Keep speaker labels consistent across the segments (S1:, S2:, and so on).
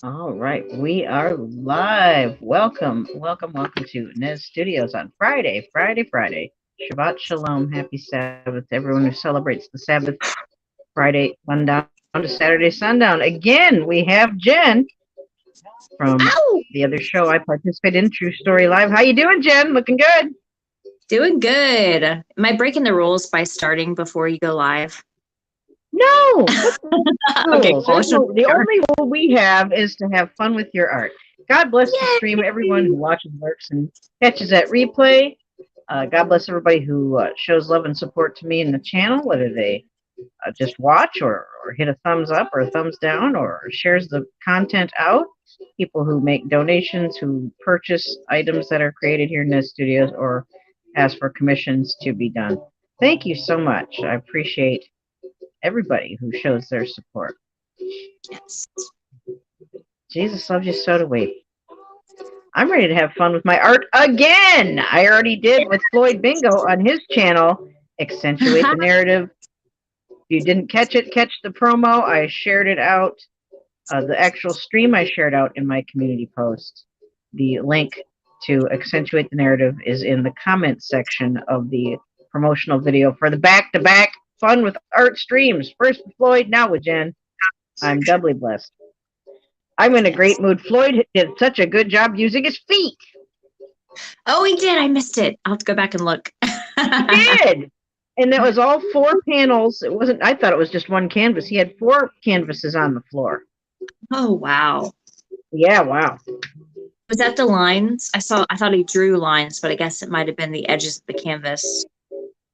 S1: All right, we are live. Welcome to Nez Studios on Friday. Shabbat Shalom, happy Sabbath to everyone who celebrates the Sabbath Friday sundown to Saturday sundown. Again, we have Jenn from
S2: Ow!
S1: the other show I participate in, True Story Live. How you doing, Jenn? Looking good?
S2: Doing good. Am I breaking the rules by starting before you go live?
S1: No, what
S2: Okay,
S1: rules?
S2: cool. I just want to
S1: The
S2: make sure.
S1: only rule we have is to have fun with your art. God bless the stream, everyone
S2: Yay!
S1: who watches, lurks, and catches that replay. God bless everybody who shows love and support to me in the channel, whether they just watch or hit a thumbs up or a thumbs down or shares the content out. People who make donations, who purchase items that are created here in the studios or ask for commissions to be done. Thank you so much. I appreciate everybody who shows their support.
S2: Yes.
S1: Jesus loves you so do we. I'm ready to have fun with my art again. I already did with Floyd Bingo on his channel. Accentuate the narrative. If you didn't catch it, catch the promo. I shared it out. The actual stream I shared out in my community post. The link to Accentuate the Narrative is in the comments section of the promotional video for the back-to-back Fun with Art streams. First with Floyd, now with Jenn. I'm doubly blessed. I'm in a
S2: Yes.
S1: great mood. Floyd did such a good job using his feet.
S2: Oh, he did. I missed it. I'll have to go back and look.
S1: He did. And that was all four panels. It wasn't, I thought it was just one canvas. He had four canvases on the floor.
S2: Oh, wow.
S1: Yeah, wow.
S2: Was that the lines? I thought he drew lines, but I guess it might have been the edges of the canvas.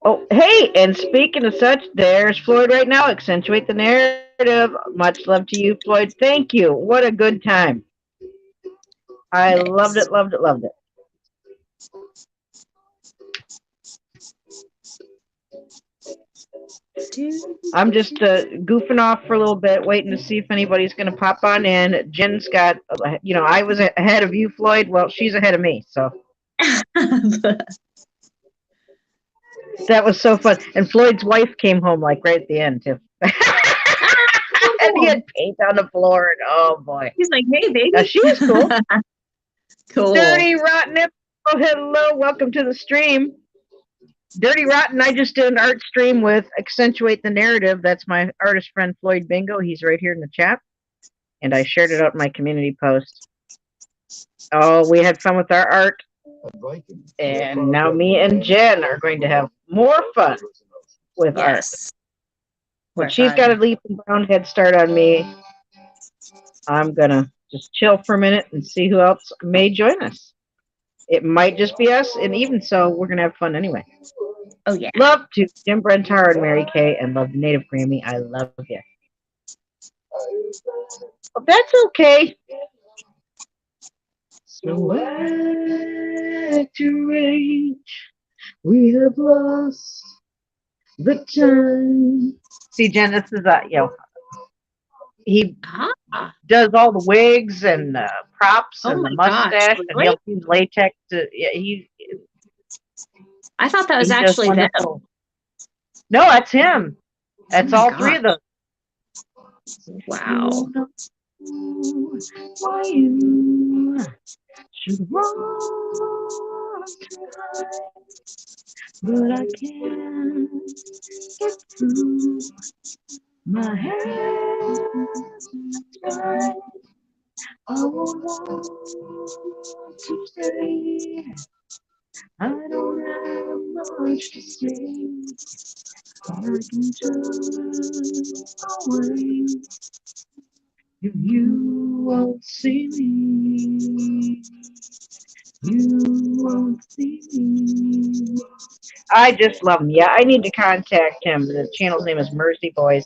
S1: Oh, hey, and speaking of such, there's Floyd right now. Accentuate the narrative. Much love to you, Floyd. Thank you. What a good time. I loved
S2: Nice.
S1: it, loved it, loved it. I'm just goofing off for a little bit, waiting to see if anybody's going to pop on in. Jen's got, I was ahead of you, Floyd. Well, she's ahead of me, so that was so fun. And Floyd's wife came home like right at the end too, and he
S2: Cool.
S1: had paint on the floor. And oh boy,
S2: He's like, hey, baby.
S1: she was cool.
S2: Cool.
S1: Dirty Rotten. Oh, hello, welcome to the stream. Dirty Rotten, I just did an art stream with Accentuate the Narrative. That's my artist friend Floyd Bingo. He's right here in the chat. And I shared it out in my community post. Oh, we had fun with our art. And now me and Jenn are going to have more fun with art.
S2: Yes.
S1: But she's got a leap and bound head start on me. I'm going to just chill for a minute and see who else may join us. It might just be us, and even so, we're going to have fun anyway.
S2: Oh, yeah.
S1: Love to Jim Brentar and Mary Kay, and love the Native Grammy. I love you. But that's okay. So activate. We have lost the time. See, Jenn, this is he does all the wigs and props and the mustache, and he'll use latex.
S2: I thought that was actually them.
S1: No, that's him. That's all three of them.
S2: Wow.
S1: Why you should walk tonight, but I can't get through my hands tied. I want to stay. I don't have much to say. I can turn away if you won't see me. You won't see me. I just love him. Yeah, I need to contact him. The channel's name is Mercy Boys.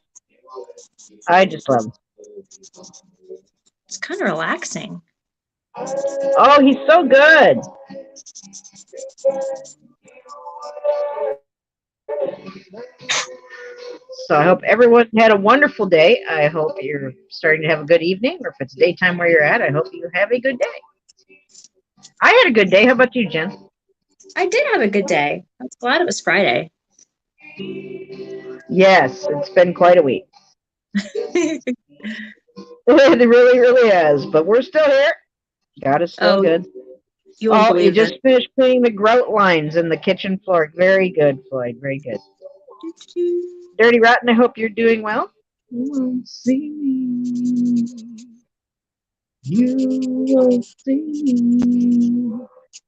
S1: I just love him.
S2: It's kind of relaxing.
S1: Oh, he's so good. So I hope everyone had a wonderful day. I hope you're starting to have a good evening, or if it's daytime where you're at, I hope you have a good day. I had a good day. How about you, Jenn?
S2: I did have a good day. I'm glad it was Friday.
S1: Yes, it's been quite a week. It really, really has. But we're still here. God is still
S2: Oh,
S1: good.
S2: you wouldn't
S1: Oh, you
S2: believe this.
S1: just finished cleaning the grout lines in the kitchen floor. Very good, Floyd. Very good. Dirty Rotten, I hope you're doing well. You won't see me. You won't see me.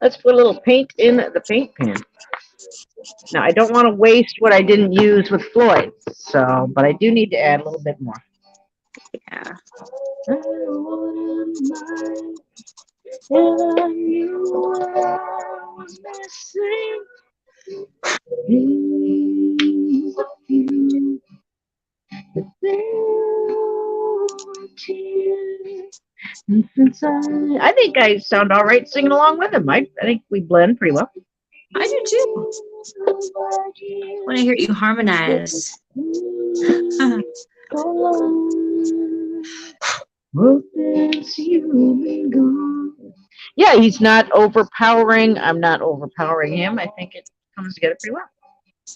S1: Let's put a little paint in the paint pan. Now, I don't want to waste what I didn't use with Floyd, so, but I do need to add a little bit more.
S2: Yeah.
S1: And since I think I sound all right singing along with him. I think we blend pretty well.
S2: I do too. When I hear you harmonize.
S1: Yeah, he's not overpowering. I'm not overpowering him. I think it comes together pretty well.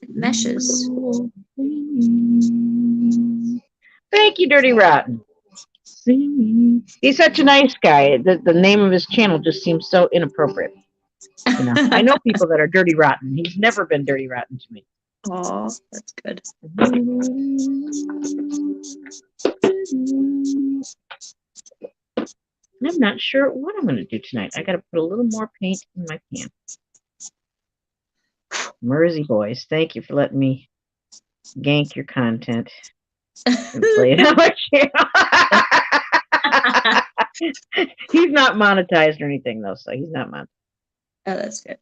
S2: It meshes.
S1: Thank you, Dirty Rotten. He's such a nice guy. The name of his channel just seems so inappropriate. You know, I know people that are Dirty Rotten. He's never been Dirty Rotten to me.
S2: Oh, that's good.
S1: I'm not sure what I'm going to do tonight. I got to put a little more paint in my pan. Mersey boys, thank you for letting me gank your content and play it on my channel. He's not monetized or anything, though, so he's not monetized.
S2: Oh, that's good.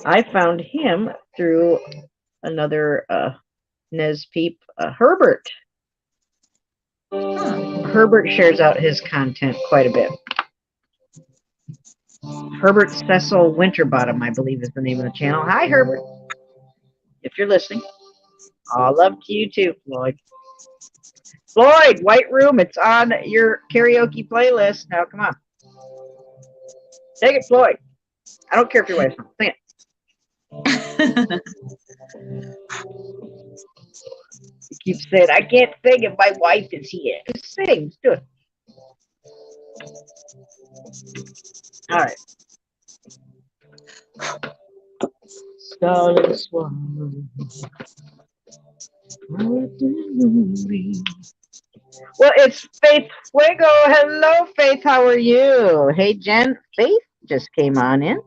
S1: I found him through another Nez Peep, Herbert. Herbert shares out his content quite a bit. Herbert Cecil Winterbottom, I believe, is the name of the channel. Hi, Herbert. If you're listening. All love to you too, Floyd. Floyd, White Room, it's on your karaoke playlist. Now, come on. Take it, Floyd. I don't care if your wife's not. Sing it. You keep saying, I can't sing if my wife is here. Just sing. Just do it. All right. Scarlet Swan. Well, it's Faith Fuego. Hello, Faith. How are you? Hey, Jen. Faith just came on in.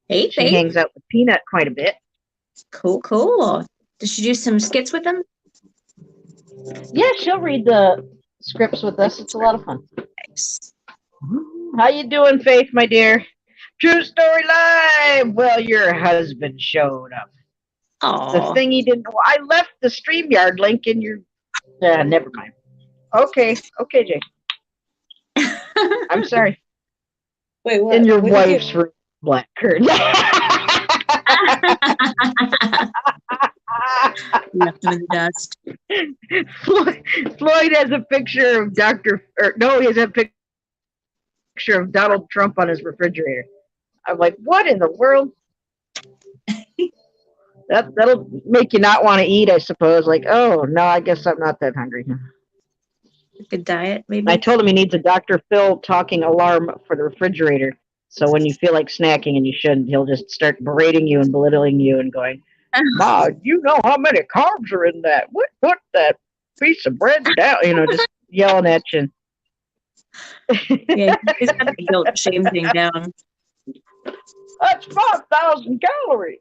S2: Hey,
S1: She
S2: Faith.
S1: hangs out with Peanut quite a bit.
S2: Cool, cool. Did she do some skits with them?
S1: Yeah, she'll read the scripts with us. It's a lot of fun.
S2: Thanks.
S1: How you doing, Faith, my dear? True Story Live. Well, your husband showed up. The
S2: Oh.
S1: thing he didn't. I left the StreamYard link in your. Never mind. Okay, Jake. I'm sorry.
S2: Wait, what?
S1: In your
S2: What
S1: wife's room, black curtain.
S2: Left him in the dust.
S1: Floyd has a picture of he has a picture of Donald Trump on his refrigerator. I'm like, what in the world? That'll make you not want to eat, I suppose. Like, oh no, I guess I'm not that hungry.
S2: Good diet, maybe.
S1: I told him he needs a Dr. Phil talking alarm for the refrigerator. So when you feel like snacking and you shouldn't, he'll just start berating you and belittling you and going, Ma, you know how many carbs are in that? Put that piece of bread down, just yelling at you.
S2: Yeah, he's got the guilt shame thing down.
S1: That's 5,000 calories.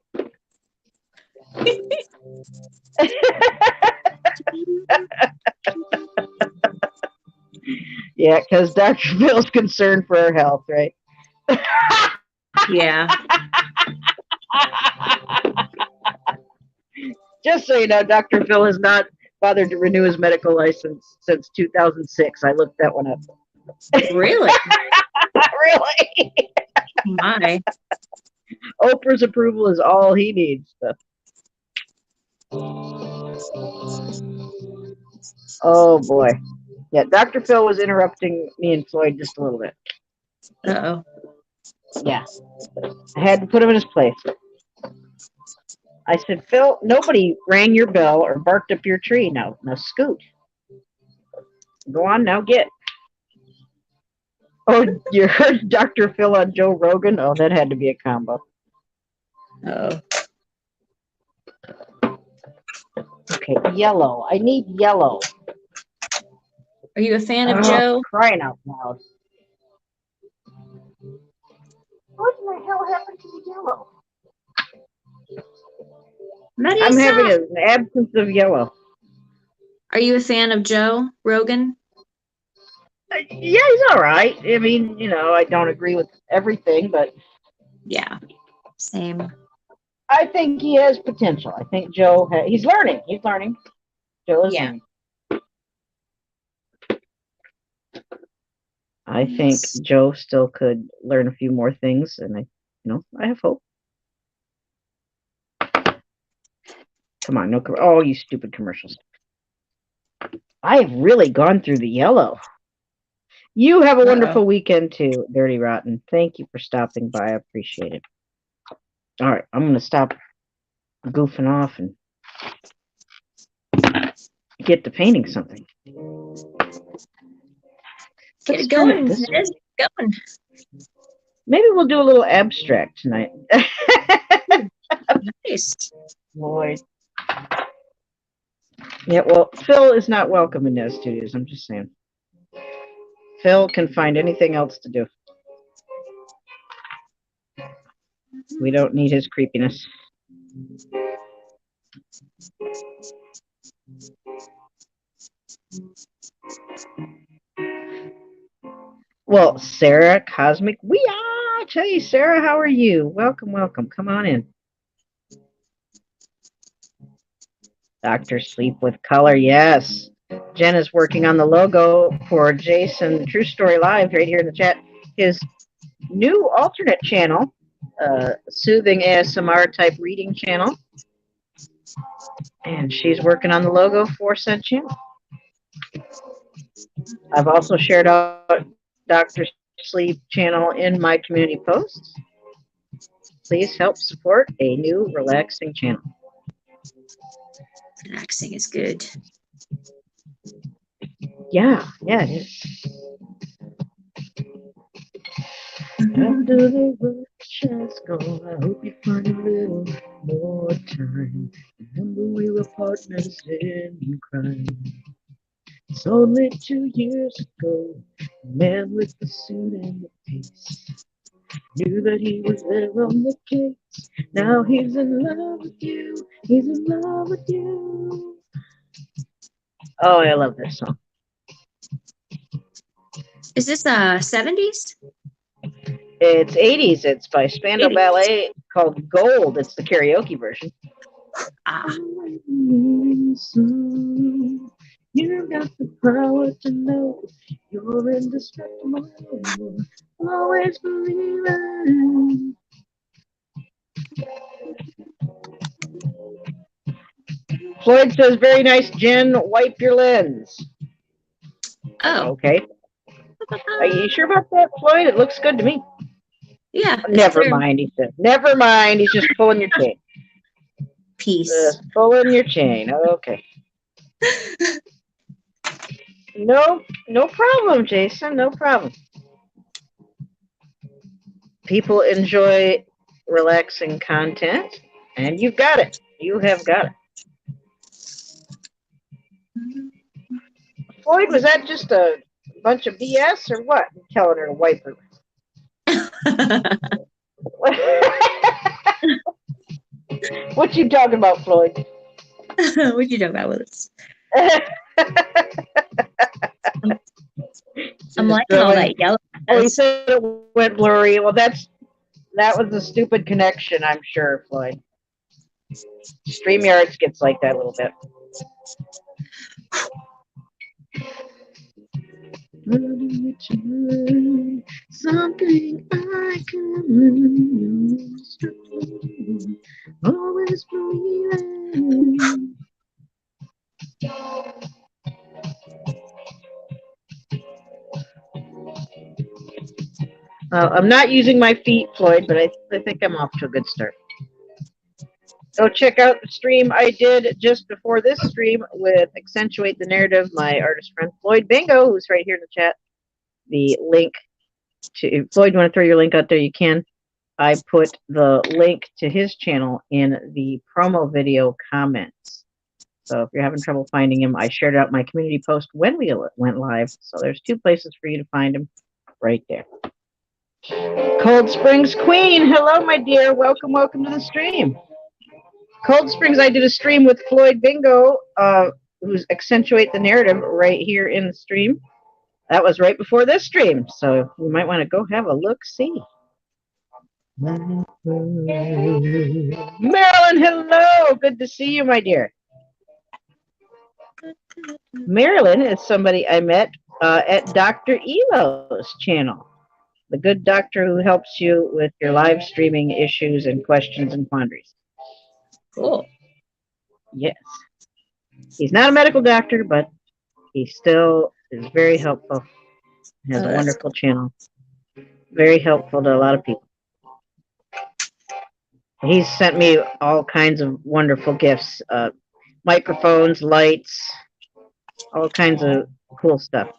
S1: Yeah, because Dr. Phil's concerned for our health, right?
S2: Yeah.
S1: Just so you know, Dr. Phil has not bothered to renew his medical license since 2006. I looked that one up.
S2: Really?
S1: Really?
S2: My.
S1: Oprah's approval is all he needs. So. Oh boy. Yeah, Dr. Phil was interrupting me and Floyd just a little bit.
S2: Uh-oh.
S1: Yeah. I had to put him in his place. I said, Phil, nobody rang your bell or barked up your tree. Now scoot. Go on now, get. Oh, you heard Dr. Phil on Joe Rogan? Oh, that had to be a combo.
S2: Oh.
S1: Okay, yellow. I need yellow.
S2: Are you a fan of
S1: Oh,
S2: Joe?
S1: crying out loud. What in the hell happened to the yellow? I'm
S2: Marisa,
S1: having an absence of yellow.
S2: are you a fan of Joe Rogan?
S1: Yeah, he's all right. I mean, I don't agree with everything, but
S2: Yeah, same.
S1: I think he has potential. I think Joe, he's learning. He's learning. Joe is
S2: Yeah.
S1: learning. I think Joe still could learn a few more things, and I have hope. Come on, no. Oh, you stupid commercials! I've really gone through the yellow. You have a wonderful weekend too, Dirty Rotten. Thank you for stopping by. I appreciate it. All right, I'm gonna stop goofing off and get to painting something.
S2: Get it going, going.
S1: Maybe we'll do a little abstract tonight.
S2: Nice.
S1: Boy. Yeah, well, Phil is not welcome in those studios. I'm just saying. Phil can find anything else to do. We don't need his creepiness. Well, Sarah, Cosmic, I tell you, Sarah, how are you? Welcome, welcome. Come on in. Dr. Sleep with Color, yes. Jenn is working on the logo for Jason True Story Live right here in the chat. His new alternate channel, soothing ASMR type reading channel. And she's working on the logo for said channel. I've also shared out Dr. Sleep channel in my community posts. Please help support a new relaxing channel.
S2: Relaxing is good.
S1: Yeah, it is. After the rush has gone, I hope you find a little more time. Remember we were partners in crime. It's only 2 years ago, the man with the suit and the face knew that he was there on the case. Now he's in love with you. He's in love with you. Oh, I love this song.
S2: Is this 70s?
S1: It's 80s. It's by Spandau
S2: 80s.
S1: Ballet called Gold. It's the karaoke version. You got the power to know you're indestructible. Always believing. Floyd says, very nice, Jen. Wipe your lens.
S2: Oh.
S1: Okay. Are you sure about that, Floyd? It looks good to me.
S2: Yeah.
S1: Never mind, he said. Never mind. He's just pulling your chain.
S2: Peace.
S1: Just pulling your chain. Okay. No problem, Jason. No problem. People enjoy relaxing content, and you've got it. You have got it. Floyd, was that just a bunch of BS or what? I'm telling her to wipe her. What you talking about, Floyd?
S2: What you talking about with us? I'm liking all that yellow.
S1: Oh, he said it went blurry. Well, that was a stupid connection, I'm sure, Floyd. StreamYards gets like that a little bit. Something I can always believing. I'm not using my feet, Floyd, but I think I'm off to a good start. Go check out the stream I did just before this stream with Accentuate the Narrative, my artist friend Floyd Bingo, who's right here in the chat. The link to Floyd, you want to throw your link out there? You can. I put the link to his channel in the promo video comments. So if you're having trouble finding him, I shared out my community post when we went live. So there's 2 places for you to find him right there. Cold Springs Queen, hello, my dear. Welcome to the stream. Cold Springs, I did a stream with Floyd Bingo, who's Accentuate the Narrative right here in the stream. That was right before this stream, so you might want to go have a look-see. Marilyn, hello. Good to see you, my dear. Marilyn is somebody I met at Dr. Elo's channel, the good doctor who helps you with your live streaming issues and questions and quandaries.
S2: Cool.
S1: Yes. He's not a medical doctor, but he still is very helpful. He has a wonderful channel. Very helpful to a lot of people. He's sent me all kinds of wonderful gifts, microphones, lights, all kinds of cool stuff.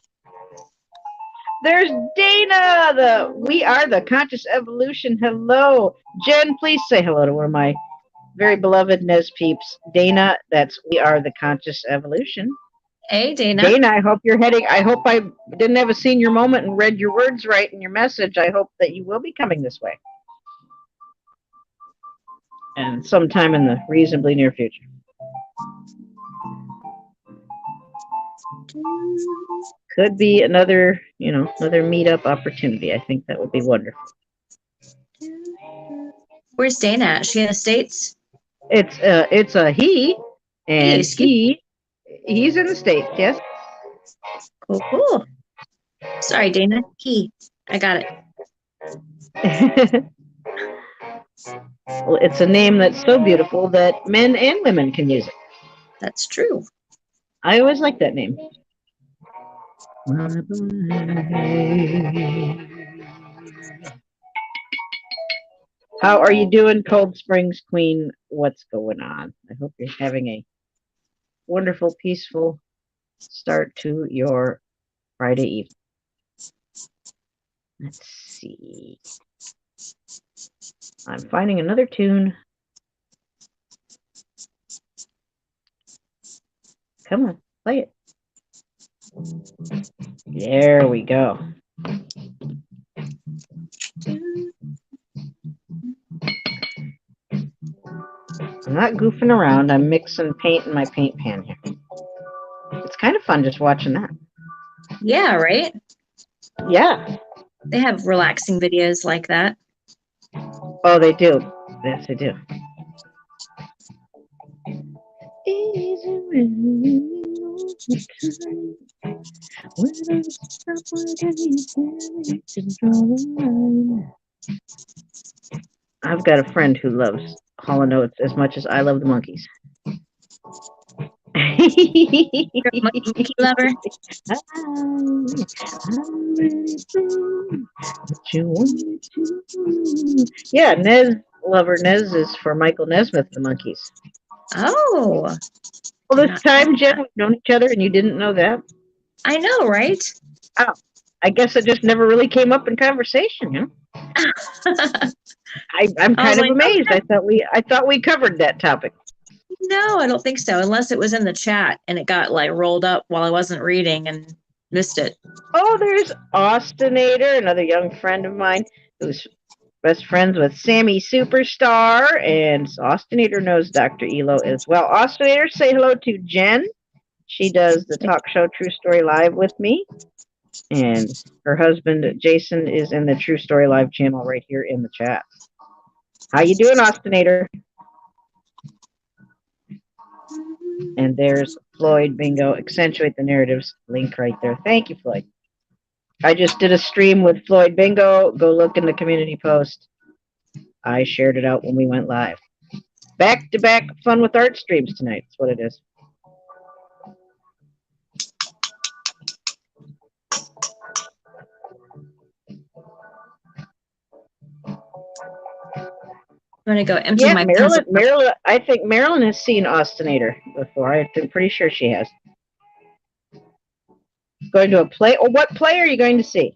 S1: There's Dana, We Are the Conscious Evolution. Hello. Jen, please say hello to one of my very beloved Nez peeps. Dana, that's We Are the Conscious Evolution.
S2: Hey, Dana.
S1: Dana, I hope I didn't have a senior moment and read your words right in your message. I hope that you will be coming this way. And sometime in the reasonably near future. Could be another meetup opportunity. I think that would be wonderful.
S2: Where's Dana at? Is she in the States?
S1: It's a he, and he's in the States, yes.
S2: Cool. Sorry, Dana. I got it.
S1: Well, it's a name that's so beautiful that men and women can use it.
S2: That's true.
S1: I always like that name. How are you doing, Cold Springs Queen? What's going on? I hope you're having a wonderful, peaceful start to your Friday evening. Let's see. I'm finding another tune. Come on, play it. There we go. I'm not goofing around. I'm mixing paint in my paint pan here. It's kind of fun just watching that.
S2: Yeah, right?
S1: Yeah.
S2: They have relaxing videos like that.
S1: Oh, they do. Yes, they do. I've got a friend who loves Hall & Oates as much as I love the Monkees.
S2: Monkey lover.
S1: Yeah, Nez lover. Nez is for Michael Nesmith, the Monkees.
S2: Oh.
S1: Well, this time, Jen, we've known each other and you didn't know that?
S2: I know, right?
S1: Oh, I guess it just never really came up in conversation, you know? I'm kind of amazed. Okay. I thought we covered that topic.
S2: No, I don't think so, unless it was in the chat and it got like rolled up while I wasn't reading and missed it.
S1: Oh, there's Austinator, another young friend of mine who's best friends with Sammy Superstar, and Austinator knows Dr. Elo as well. Austinator, say hello to Jen. She does the talk show True Story Live with me, and her husband Jason is in the True Story Live channel right here in the chat. How you doing, Austinator? And there's Floyd Bingo, Accentuate the Narratives link right there. Thank you, Floyd. I just did a stream with Floyd Bingo. Go look in the community post. I shared it out when we went live. Back-to-back fun with art streams tonight. That's what it is.
S2: I'm gonna go empty
S1: Yeah,
S2: my pencil.
S1: Marilyn. I think Marilyn has seen Austinator before. I'm pretty sure she has. Going to a play. Or what play are you going to see?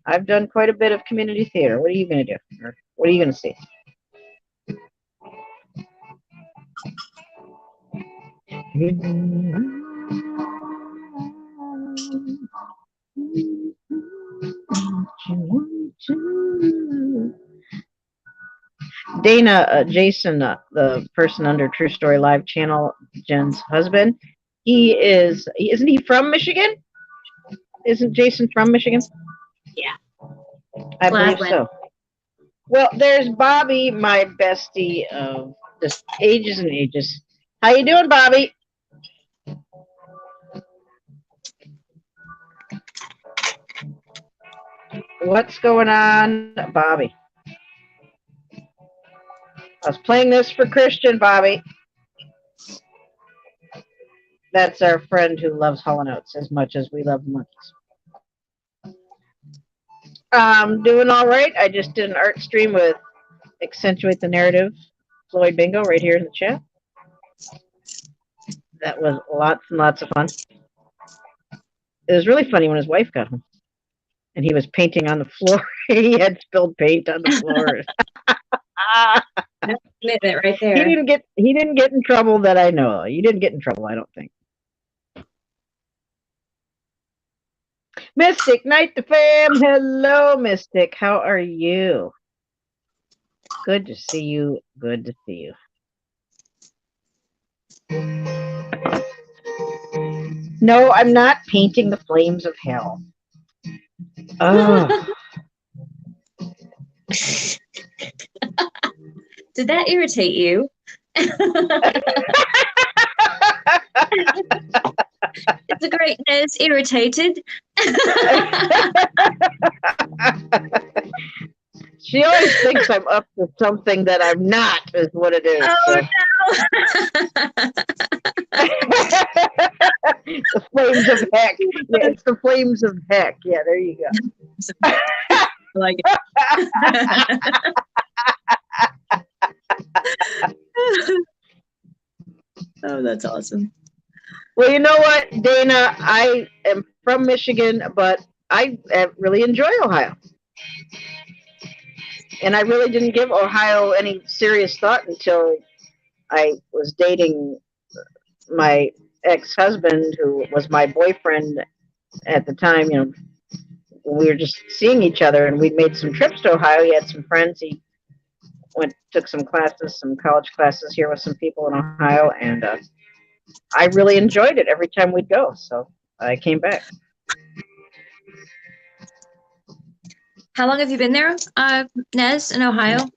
S1: I've done quite a bit of community theater. What are you going to do? Or what are you going to see? Dana, Jason, the person under True Story Live channel, Jen's husband, isn't he from Michigan? Isn't Jason from Michigan?
S2: Yeah.
S1: I believe so. Well, there's Bobby, my bestie of just ages and ages. How you doing, Bobby? What's going on, Bobby? I was playing this for Christian, Bobby. That's our friend who loves Hall & Oates as much as we love the Monkees. Doing all right. I just did an art stream with Accentuate the Narrative, Floyd Bingo, right here in the chat. That was lots and lots of fun. It was really funny when his wife got home and he was painting on the floor. He had spilled paint on the floor.
S2: That's commitment right there.
S1: He didn't get in trouble that I know. You didn't get in trouble, I don't think. Mystic, night the fam. Hello, Mystic. How are you? Good to see you. Good to see you. No, I'm not painting the flames of hell. Oh.
S2: Did that irritate you? It's a greatness irritated.
S1: She always thinks I'm up to something that I'm not, is what it is.
S2: Oh,
S1: so. The flames of heck. Yeah, it's the flames of heck. Yeah, there you go.
S2: I like it. Oh, that's awesome.
S1: Well, you know what, Dana? I am from Michigan, but I really enjoy Ohio. And I really didn't give Ohio any serious thought until I was dating my ex-husband, who was my boyfriend at the time. You know, we were just seeing each other, and we made some trips to Ohio. He had some friends. He took some classes, some college classes here with some people in Ohio, and I really enjoyed it every time we'd go. So I came back.
S2: How long have you been there, Nez, in Ohio?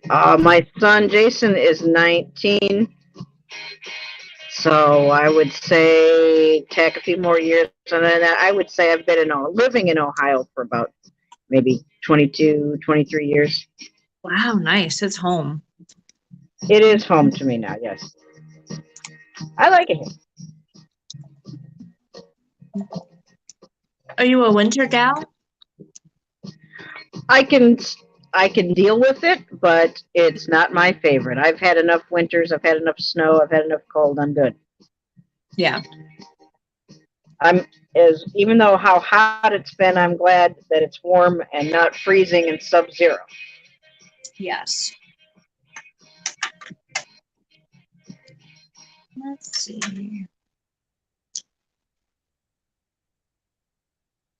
S1: My son Jason is 19, so I would say take a few more years, and then I would say I've been living in Ohio for about maybe 22, 23 years.
S2: Wow, nice. It's home.
S1: It is home to me now, yes. I like it here.
S2: Are you a winter gal?
S1: I can deal with it, but it's not my favorite. I've had enough winters. I've had enough snow. I've had enough cold. I'm good.
S2: Yeah.
S1: Even though how hot it's been, I'm glad that it's warm and not freezing and sub-zero.
S2: Yes. Let's see.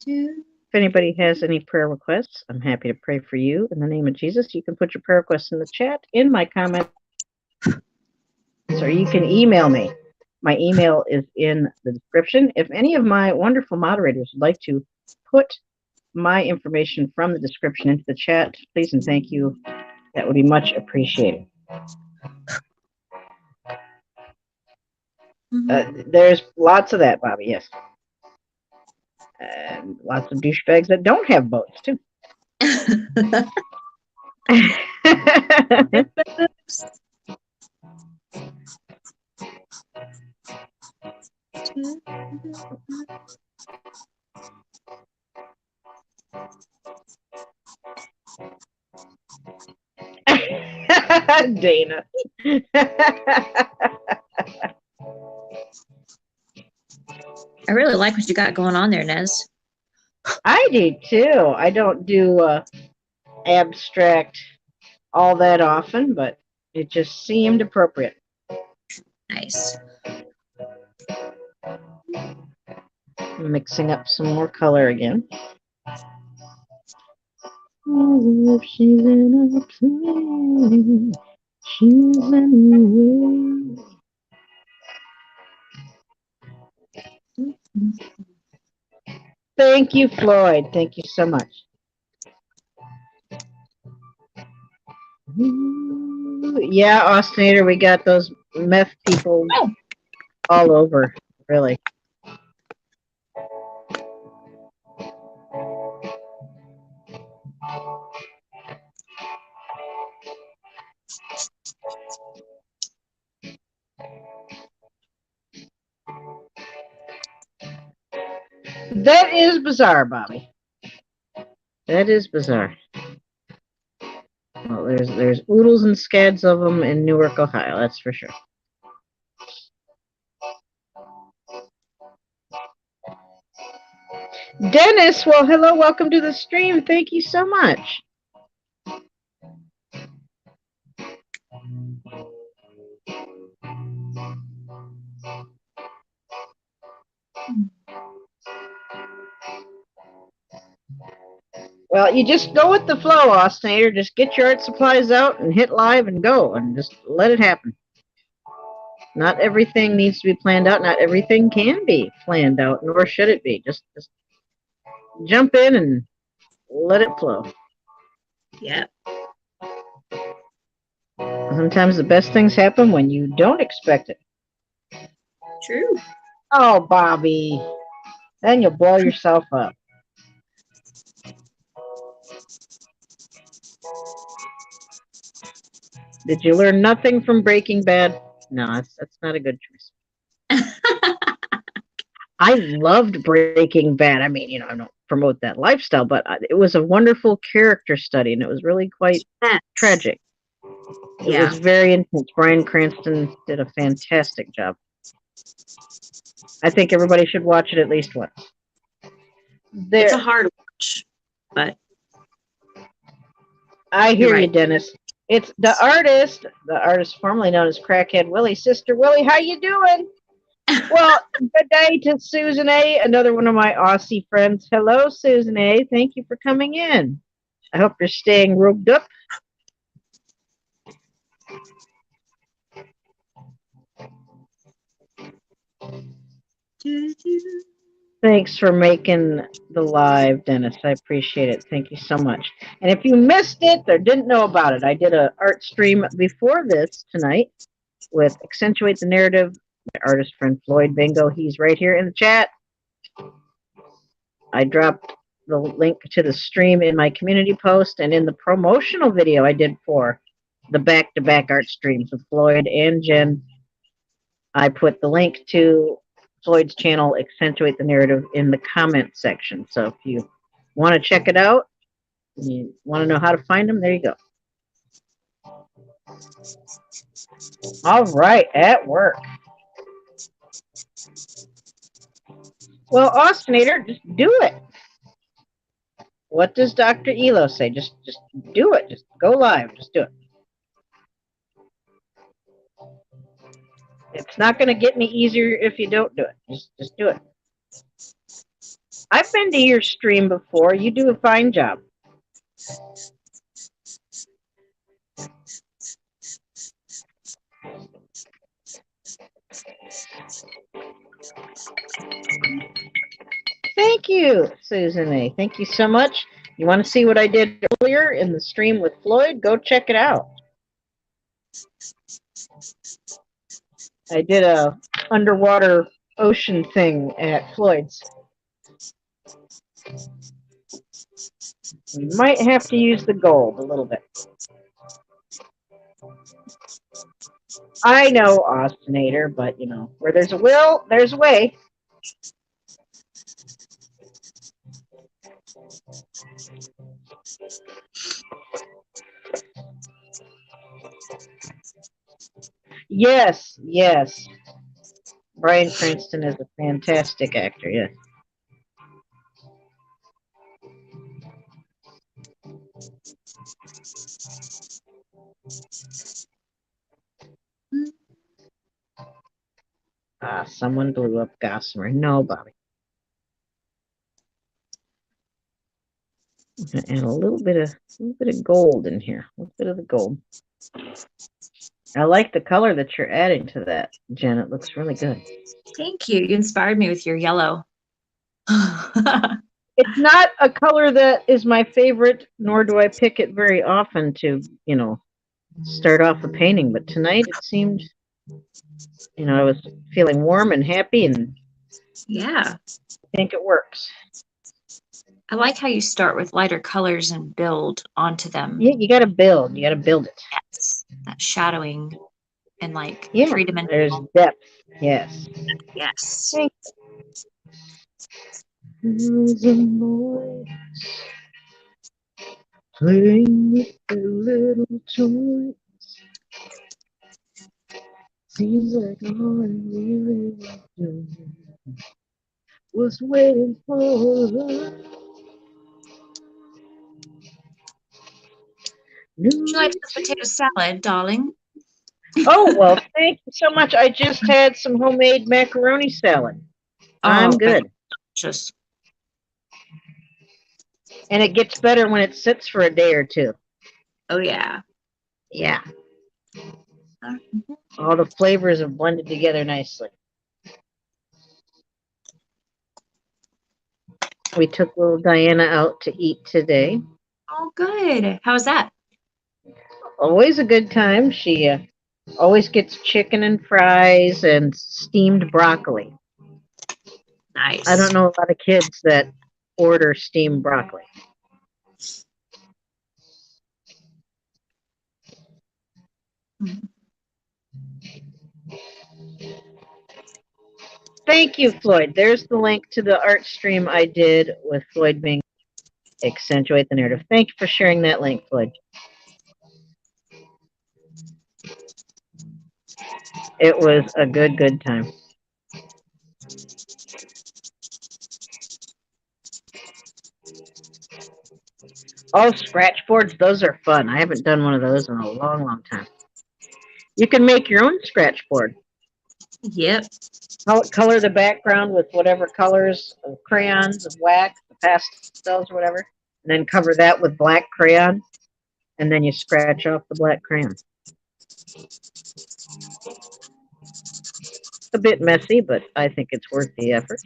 S1: If anybody has any prayer requests, I'm happy to pray for you. In the name of Jesus, you can put your prayer requests in the chat, in my comments, or you can email me. My email is in the description. If any of my wonderful moderators would like to put my information from the description into the chat, please and thank you. That would be much appreciated. There's lots of that, Bobby, yes. And lots of douchebags that don't have boats, too. Dana.
S2: I really like what you got going on there, Nez.
S1: I do too. I don't do abstract all that often, but it just seemed appropriate.
S2: Nice.
S1: Mixing up some more color again. If she's in a plane, she's anyway. Thank you, Floyd. Thank you so much. Yeah, Austinator, we got those meth people all over, really. That is bizarre, Bobby. That is bizarre. Well, there's oodles and scads of them in Newark, Ohio. That's for sure. Dennis, well, hello, welcome to the stream. Thank you so much. Well, you just go with the flow, Austinator. Just get your art supplies out and hit live and go and just let it happen. Not everything needs to be planned out. Not everything can be planned out, nor should it be. Just jump in and let it flow.
S2: Yeah.
S1: Sometimes the best things happen when you don't expect it.
S2: True.
S1: Oh, Bobby. Then you'll blow yourself up. Did you learn nothing from Breaking Bad? No, that's not a good choice. I loved Breaking Bad. I mean, I don't promote that lifestyle, but it was a wonderful character study, and it was really quite tragic. It was very intense. Bryan Cranston did a fantastic job. I think everybody should watch it at least once.
S2: It's a hard watch, but
S1: I hear you, Dennis. It's the artist formerly known as Crackhead Willie. Sister Willie, how you doing? Well, good day to Susan A., another one of my Aussie friends. Hello, Susan A. Thank you for coming in. I hope you're staying roped up. Thanks for making the live, Dennis. I appreciate it. Thank you so much. And if you missed it or didn't know about it, I did an art stream before this tonight with Accentuate the Narrative, my artist friend Floyd Bingo. He's right here in the chat. I dropped the link to the stream in my community post and in the promotional video I did for the back-to-back art streams with Floyd and Jenn. I put the link to Floyd's channel, Accentuate the Narrative, in the comment section. So if you want to check it out, you want to know how to find them, there you go. All right, at work. Well, Austinator, just do it. What does Dr. Elo say? Just do it. Just go live. Just do it. It's not going to get any easier if you don't do it. Just do it. I've been to your stream before. You do a fine job. Thank you, Susan A. Thank you so much. You want to see what I did earlier in the stream with Floyd? Go check it out. I did a underwater ocean thing at Floyd's. You might have to use the gold a little bit. I know, Austinator, but where there's a will, there's a way. Yes, yes. Bryan Cranston is a fantastic actor. Yes. Someone blew up Gossamer. No, Bobby. I'm gonna add a little bit of gold in here. A little bit of the gold. I like the color that you're adding to that, Jen. It looks really good.
S2: Thank you. You inspired me with your yellow.
S1: It's not a color that is my favorite, nor do I pick it very often to, start off a painting. But tonight it seemed, I was feeling warm and happy, and
S2: Yeah.
S1: I think it works.
S2: I like how you start with lighter colors and build onto them.
S1: Yeah, you got to build. You got to build it.
S2: Yes. That shadowing and like
S1: Yeah,
S2: three-dimensional.
S1: there's depth. Yes.
S2: Yes.
S1: There's a boy playing with a little toy. Seems like all I really was waiting for love.
S2: Would you like the potato salad, darling?
S1: Oh, well, thank you so much. I just had some homemade macaroni salad. I'm good.
S2: Just.
S1: And it gets better when it sits for a day or two.
S2: Oh, yeah.
S1: Yeah. All the flavors have blended together nicely. We took little Diana out to eat today.
S2: Oh, good. How was that?
S1: Always a good time. She always gets chicken and fries and steamed broccoli.
S2: Nice.
S1: I don't know a lot of kids that order steamed broccoli. Thank you, Floyd. There's the link to the art stream I did with Floyd Bing. Accentuate the narrative. Thank you for sharing that link, Floyd. It was a good time. Oh, scratch boards, those are fun. I haven't done one of those in a long time. You can make your own scratch board.
S2: Yep.
S1: Color the background with whatever colors of crayons, of wax, the pastels, or whatever, and then cover that with black crayon, and then you scratch off the black crayon. It's a bit messy, but I think it's worth the effort.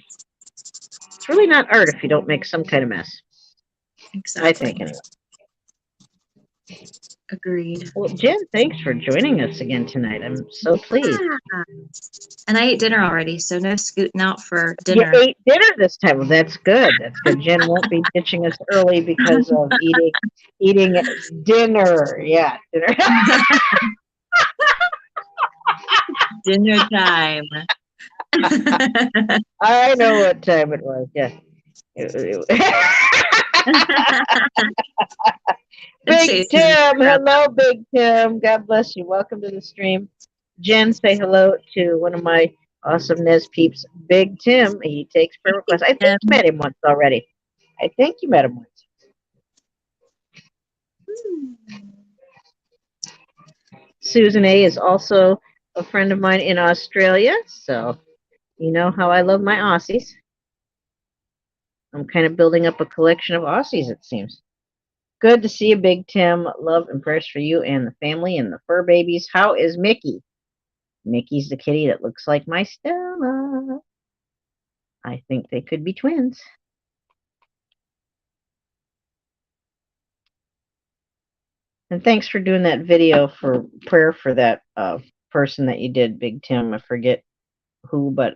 S1: It's really not art if you don't make some kind of mess.
S2: Exactly.
S1: I think, anyway.
S2: Agreed.
S1: Well, Jen, thanks for joining us again tonight. I'm so pleased.
S2: Yeah. And I ate dinner already, so no scooting out for dinner.
S1: You ate dinner this time. Well, that's good. That's good. Jen won't be ditching us early because of eating dinner. Yeah, dinner.
S2: Dinner time.
S1: I know what time it was. Yeah. Big Tim, hello, Big Tim. God bless you. Welcome to the stream. Jen, say hello to one of my awesome Nez peeps, Big Tim. He takes prayer requests. I think you met him once already. I think you met him once. Susan A is also a friend of mine in Australia, so you know how I love my Aussies. I'm kind of building up a collection of Aussies, it seems. Good to see you, Big Tim. Love and prayers for you and the family and the fur babies. How is Mickey? Mickey's the kitty that looks like my Stella. I think they could be twins. And thanks for doing that video for prayer for that person that you did, Big Tim. I forget who, but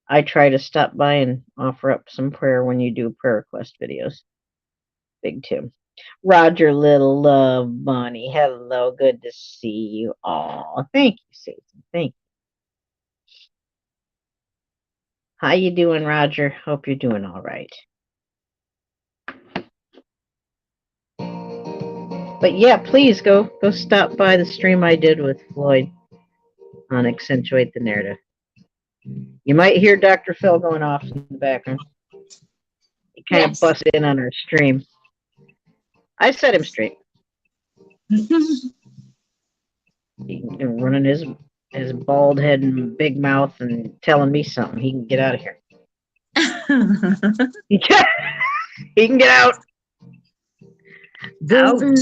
S1: I try to stop by and offer up some prayer when you do prayer request videos. Big Tim. Roger, little love bunny. Hello, good to see you all. Thank you, Susan. Thank you. How you doing, Roger? Hope you're doing all right. But yeah, please go stop by the stream I did with Floyd on Accentuate the Narrative. You might hear Dr. Phil going off in the background. He kind of busted in on our stream. I set him straight. He running his bald head and big mouth and telling me something. He can get out of here. He can get out. Dr.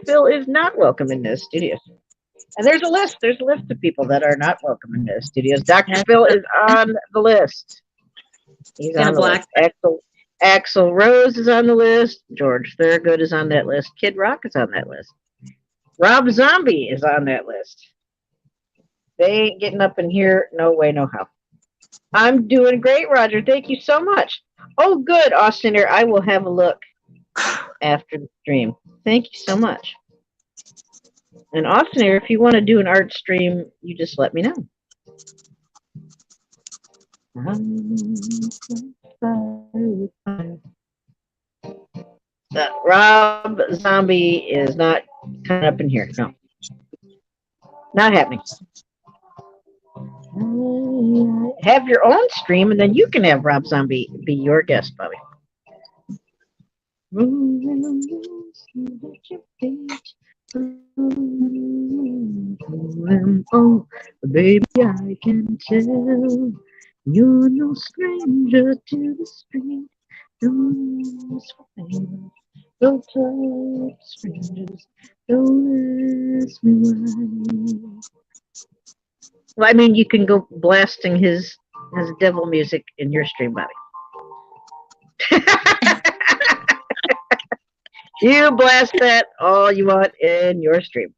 S1: Phil is not welcome in the studios. And there's a list. There's a list of people that are not welcome in the studios. Dr. Phil is on the list. He's on the list. Axl Rose is on the list. George Thorogood is on that list. Kid Rock is on that list. Rob Zombie is on that list. They ain't getting up in here. No way, no how. I'm doing great, Roger. Thank you so much. Oh, good, Austiner. I will have a look after the stream. Thank you so much. And Austiner, if you want to do an art stream, you just let me know. Rob Zombie is not coming up in here. No. Not happening. Have your own stream, and then you can have Rob Zombie be your guest, Bobby. Oh, baby, I can tell you're no stranger to the street. Don't touch strangers. Don't ask me why. Well, I mean, you can go blasting his devil music in your stream, Bobby. You blast that all you want in your stream.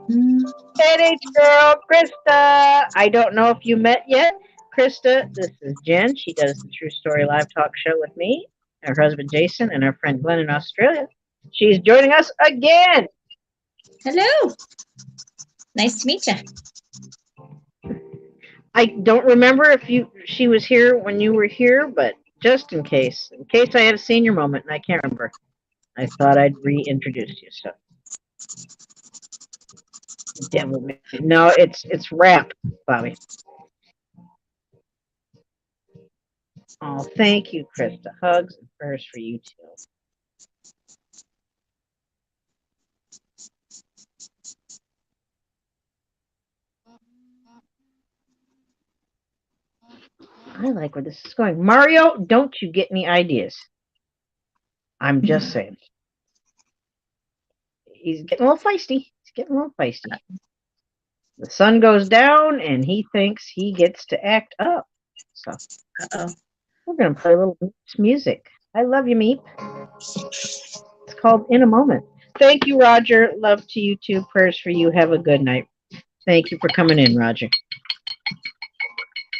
S1: NH girl, Krista. I don't know if you met yet. Krista, this is Jen. She does the True Story Live Talk show with me, her husband Jason, and our friend Glenn in Australia. She's joining us again.
S2: Hello. Nice to meet you.
S1: I don't remember if she was here when you were here, but just in case I had a senior moment and I can't remember, I thought I'd reintroduce you. So, no, it's rap, Bobby. Oh, thank you, Krista. Hugs and prayers for you too. I like where this is going. Mario, don't you get any ideas? I'm just saying. He's getting a little feisty. The sun goes down, and he thinks he gets to act up. So, we're going to play a little music. I love you, Meep. It's called In a Moment. Thank you, Roger. Love to you too. Prayers for you. Have a good night. Thank you for coming in, Roger.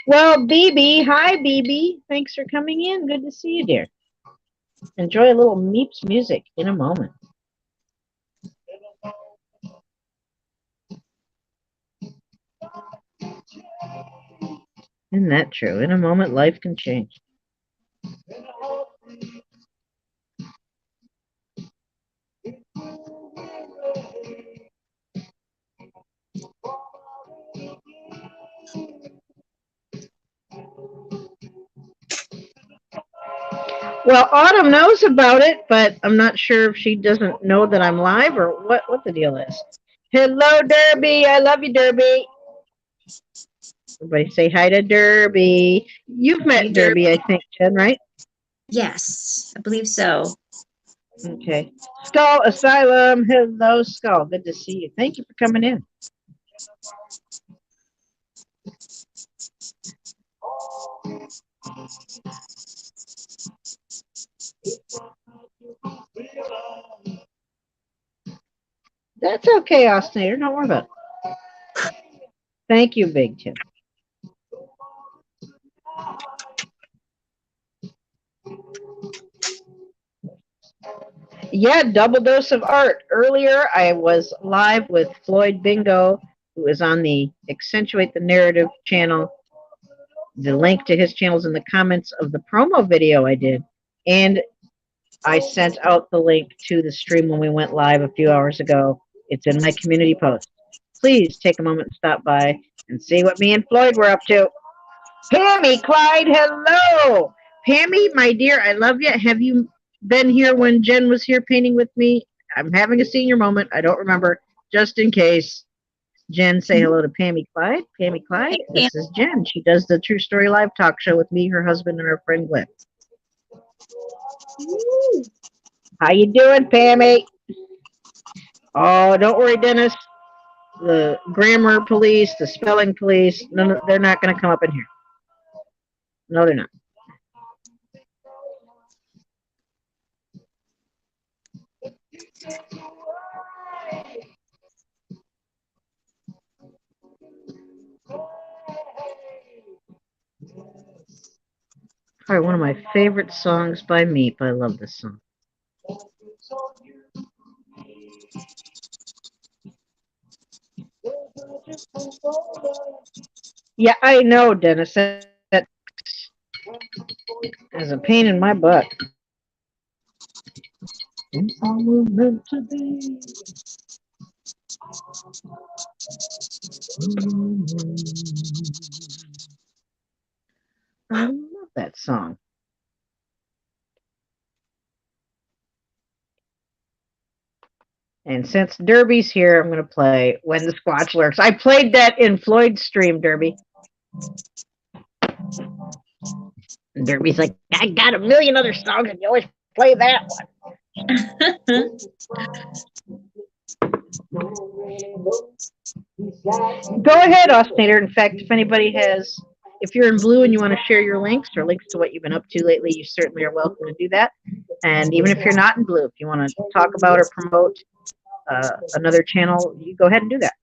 S1: Well, BB, hi, BB. Thanks for coming in. Good to see you, dear. Enjoy a little Meep's music in a moment. Isn't that true? In a moment, life can change. Well, Autumn knows about it, but I'm not sure if she doesn't know that I'm live or what the deal is. Hello, Derby. I love you, Derby. Everybody say hi to Derby. You've met Derby, I think, Jen, right?
S2: Yes, I believe so.
S1: Okay. Skull Asylum. Hello, Skull. Good to see you. Thank you for coming in. That's okay, Ostinator. Don't worry about it. Thank you, Big Tim. Yeah, double dose of art. Earlier, I was live with Floyd Bingo, who is on the Accentuate the Narrative channel. The link to his channel is in the comments of the promo video I did. And I sent out the link to the stream when we went live a few hours ago. It's in my community post. Please take a moment and stop by and see what me and Floyd were up to. Pammy Clyde, hello! Pammy, my dear, I love you. Have you been here when Jen was here painting with me? I'm having a senior moment. I don't remember. Just in case. Jen, say hello to Pammy Clyde. Pammy Clyde, this is Jen. She does the True Story Live talk show with me, her husband, and her friend Glenn. How you doing, Pammy? Oh, don't worry, Dennis. The grammar police, the spelling police, they're not going to come up in here. No, they're not. Probably one of my favorite songs by Meep. I love this song. Yeah, I know, Dennis. That is a pain in my butt. It's all meant to be. I love that song. And since Derby's here, I'm going to play When the Squatch Lurks. I played that in Floyd's stream, Derby. And Derby's like, I got a million other songs, and you always play that one. Go ahead, Ostinator. In fact, if you're in blue and you want to share your links or links to what you've been up to lately, you certainly are welcome to do that. And even if you're not in blue, if you want to talk about or promote another channel, you go ahead and do that.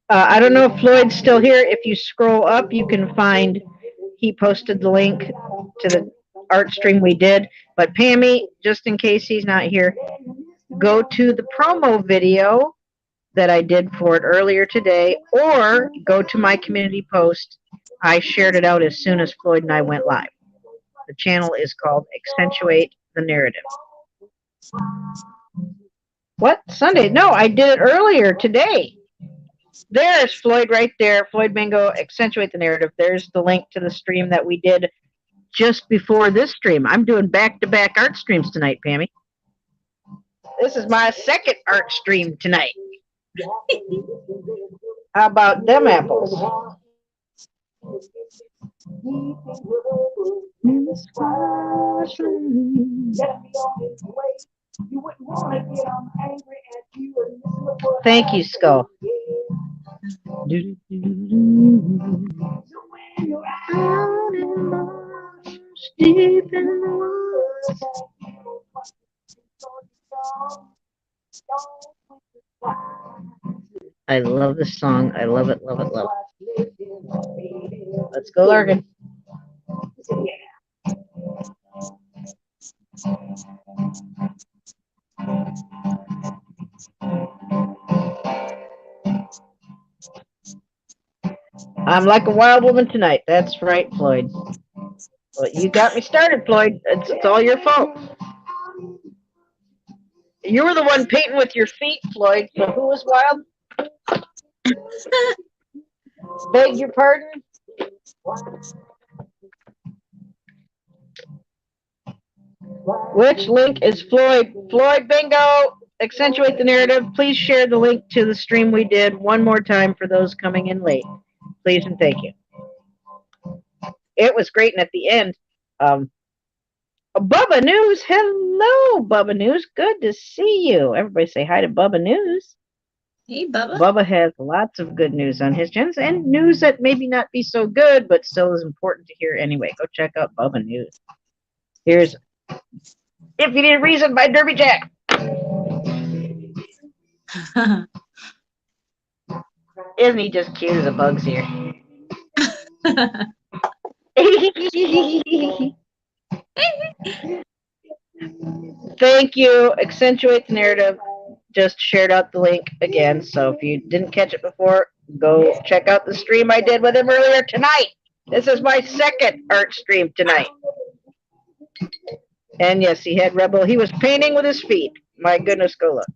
S1: I don't know if Floyd's still here. If you scroll up, you can find, he posted the link to the art stream we did. But Pammy, just in case he's not here, go to the promo video that I did for it earlier today, or go to my community post. I shared it out as soon as Floyd and I went live. The channel is called Accentuate the Narrative. What? Sunday? No, I did it earlier today. There's Floyd right there. Floyd Bingo, Accentuate the Narrative. There's the link to the stream that we did just before this stream. I'm doing back-to-back art streams tonight, Pammy. This is my second art stream tonight. How about them apples? Thank you, Skull. I love this song. I love it, love it, love it. Let's go, Larkin. I'm like a wild woman tonight. That's right, Floyd. Well, you got me started, Floyd. It's all your fault. You were the one painting with your feet, Floyd. So who was wild? Beg your pardon? Which link is Floyd? Floyd Bingo, Accentuate the Narrative. Please share the link to the stream we did one more time for those coming in late. Please and thank you. It was great. And at the end, Bubba News. Hello, Bubba News. Good to see you. Everybody say hi to Bubba News.
S2: Hey, Bubba.
S1: Bubba has lots of good news on his channel, and news that maybe not be so good, but still is important to hear anyway. Go check out Bubba News. Here's If You Need a Reason by Derby Jack. Isn't he just cute as a bug's here? Thank you. Accentuate the narrative. Just shared out the link again. So if you didn't catch it before, go check out the stream I did with him earlier tonight. This is my second art stream tonight. And yes, he had Rebel. He was painting with his feet. My goodness, go look.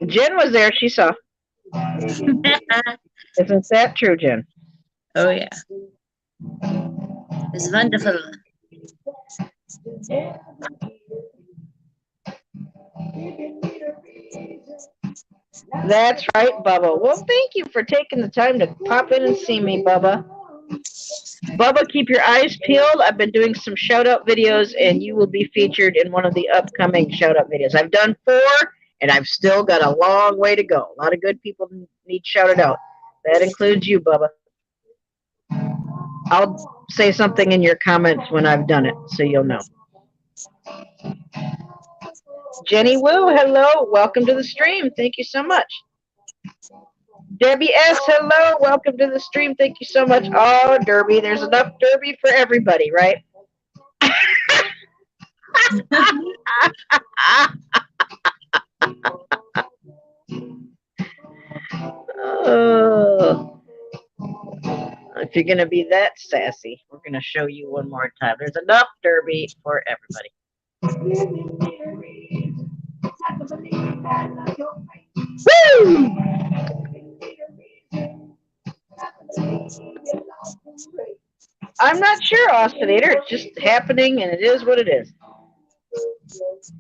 S1: Jen was there. She saw. Isn't that true, Jen?
S2: Oh, yeah. It's wonderful.
S1: That's right, Bubba. Well, thank you for taking the time to pop in and see me, Bubba. Bubba, keep your eyes peeled. I've been doing some shout out videos, and you will be featured in one of the upcoming shout out videos. I've done 4, and I've still got a long way to go. A lot of good people need shouted out. That includes you, Bubba. I'll say something in your comments when I've done it, so you'll know. Jenny Wu, hello. Welcome to the stream. Thank you so much. Debbie S, hello. Welcome to the stream. Thank you so much. Oh, Derby. There's enough Derby for everybody, right? Oh. If you're going to be that sassy, we're going to show you one more time. There's enough Derby for everybody. Woo! I'm not sure, Ausinator. It's just happening, and it is what it is.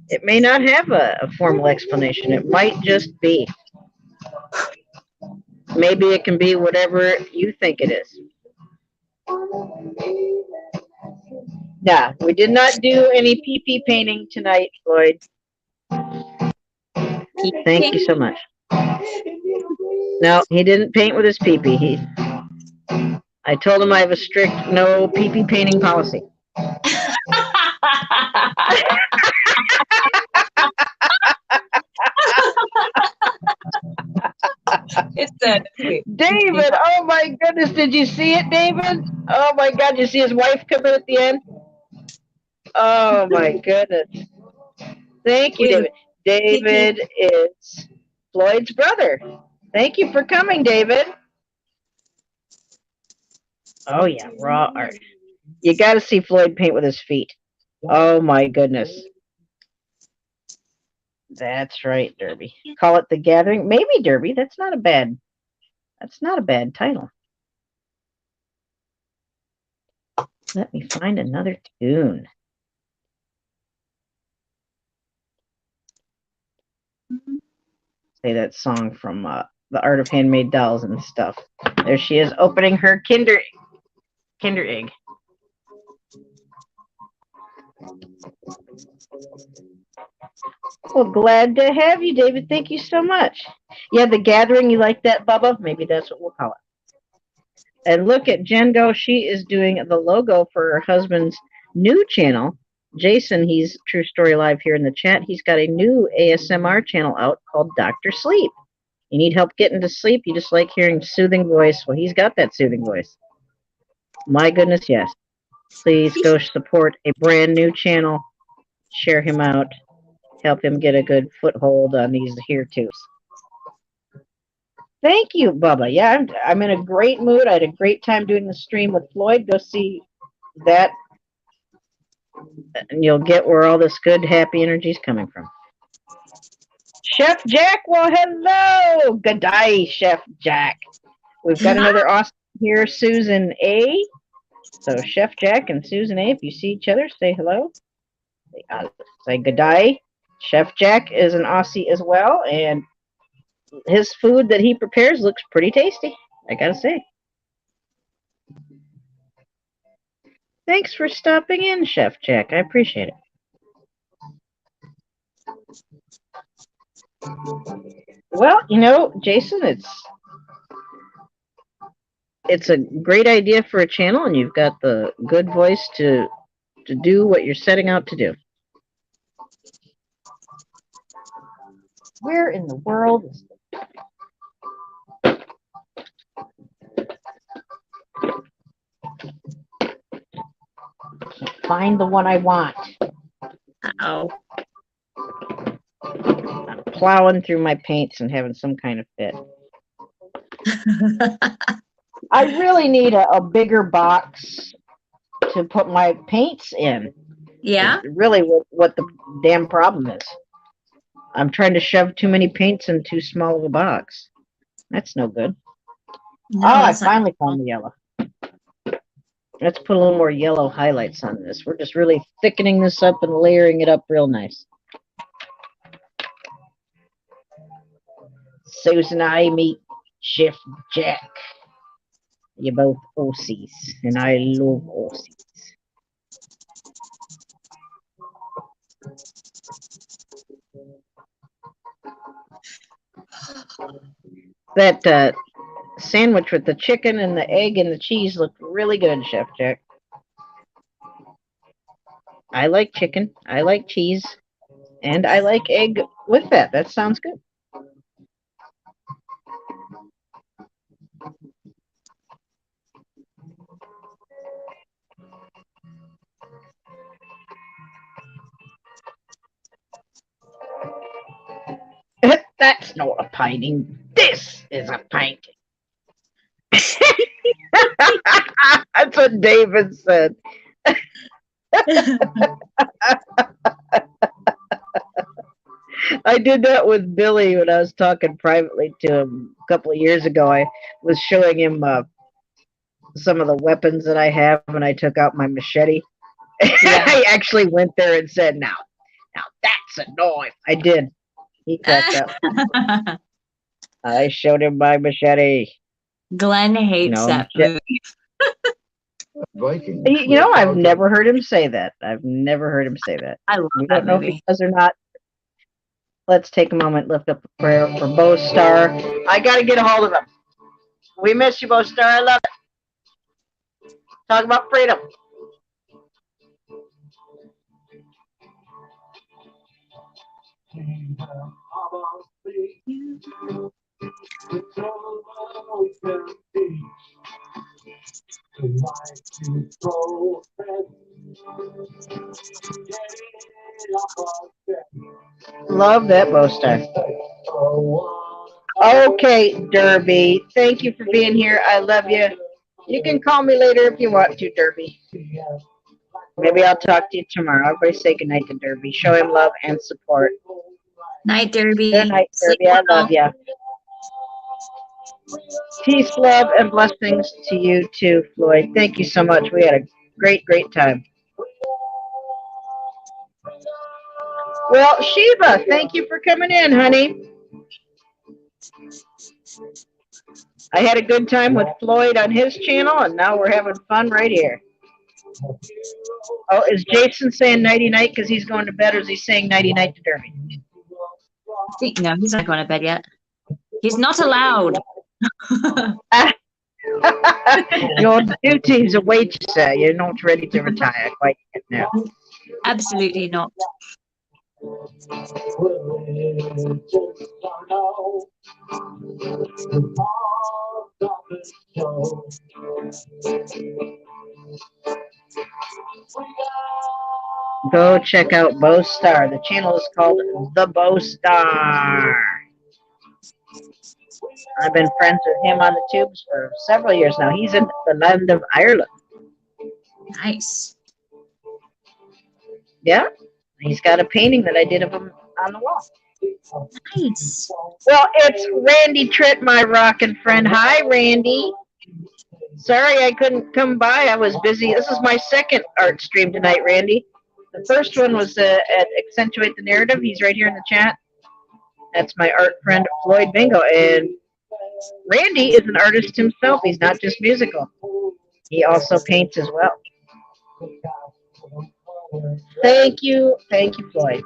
S1: It may not have a formal explanation. It might just be. Maybe it can be whatever you think it is. Yeah, we did not do any PP painting tonight, Floyd. Thank you so much. No, he didn't paint with his PP. I told him I have a strict no PP painting policy.
S2: It's that
S1: David, oh my goodness, did you see it, David? Oh my God, did you see his wife come in at the end? Oh my goodness. Thank you, David. David is Floyd's brother. Thank you for coming, David. Oh yeah, raw art. You got to see Floyd paint with his feet. Oh my goodness. That's right, Derby. Call it The Gathering. Maybe Derby. That's not a bad title. Let me find another tune. Say that song from The Art of Handmade Dolls and stuff. There she is opening her Kinder Egg. Well, glad to have you, David. Thank you so much. Yeah, The Gathering. You like that, Bubba? Maybe that's what we'll call it. And look at Jen go. She is doing the logo for her husband's new channel. Jason, he's True Story Live here in the chat. He's got a new ASMR channel out called Dr. Sleep. You need help getting to sleep? You just like hearing soothing voice? Well, he's got that soothing voice. My goodness, yes. Please go support a brand new channel. Share him out. Help him get a good foothold on these here tubes. Thank you, Bubba. Yeah, I'm in a great mood. I had a great time doing the stream with Floyd. Go see that, and you'll get where all this good, happy energy is coming from. Chef Jack, well, hello. Good day, Chef Jack. We've got another awesome here, Susan A. So Chef Jack and Susan A., if you see each other, say hello. Say good day. Chef Jack is an Aussie as well, and his food that he prepares looks pretty tasty, I gotta say. Thanks for stopping in, Chef Jack. I appreciate it. Well, you know, Jason, it's a great idea for a channel, and you've got the good voice to do what you're setting out to do. Where in the world is Can't find the one I want.
S2: Uh-oh.
S1: I'm plowing through my paints and having some kind of fit. I really need a bigger box to put my paints in.
S2: Yeah?
S1: Is really what the damn problem is. I'm trying to shove too many paints in too small of a box. That's no good.
S2: No,
S1: I
S2: that's not.
S1: finally found the yellow. Let's put a little more yellow highlights on this. We're just really thickening this up and layering it up real nice. Susan and I meet Chef Jack. You're both Aussies, and I love Aussies. That sandwich with the chicken and the egg and the cheese looked really good, Chef Jack. I like chicken, I like cheese, and I like egg with that. That sounds good. That's not a painting. This is a painting. That's what David said. I did that with Billy when I was talking privately to him a couple of years ago. I was showing him some of the weapons that I have, and I took out my machete.
S2: Yeah.
S1: I actually went there and said, now that's a knife. I did. He cracked up. I showed him my machete.
S2: Glenn hates that movie.
S1: I've never heard him say that. I've never heard him say that.
S2: I love
S1: We
S2: that
S1: don't know
S2: movie.
S1: if he does or not. Let's take a moment, lift up a prayer for Bo Star. I got to get a hold of him. We miss you, Bo Star. I love it. Talk about freedom. Love that, Bo Star. Okay, Derby. Thank you for being here. I love you. You can call me later if you want to, Derby. Maybe I'll talk to you tomorrow. Everybody say goodnight to Derby. Show him love and support.
S2: Night, Derby.
S1: Good night,
S2: Sleep
S1: Derby. I
S2: well.
S1: love you. Peace, love, and blessings to you too, Floyd. Thank you so much. We had a great, great time. Well, Sheba, thank you for coming in, honey. I had a good time with Floyd on his channel, and now we're having fun right here. Oh, is Jason saying nighty-night because he's going to bed, or is he saying nighty-night to Derby?
S2: No, he's not going to bed yet. He's not allowed.
S1: Your duty's a wage, sir. You're not ready to retire quite yet now.
S2: Absolutely not.
S1: Go check out Bo Star. The channel is called The Bo Star. I've been friends with him on the tubes for several years now. He's in the land of Ireland.
S2: Nice.
S1: Yeah, he's got a painting that I did of him on the wall.
S2: Nice.
S1: Well, it's Randy Tritt, my rockin' friend. Hi, Randy. Sorry I couldn't come by. I was busy. This is my second art stream tonight, Randy. The first one was at Accentuate the Narrative. He's right here in the chat. That's my art friend, Floyd Bingo. And Randy is an artist himself. He's not just musical. He also paints as well. Thank you, Floyd.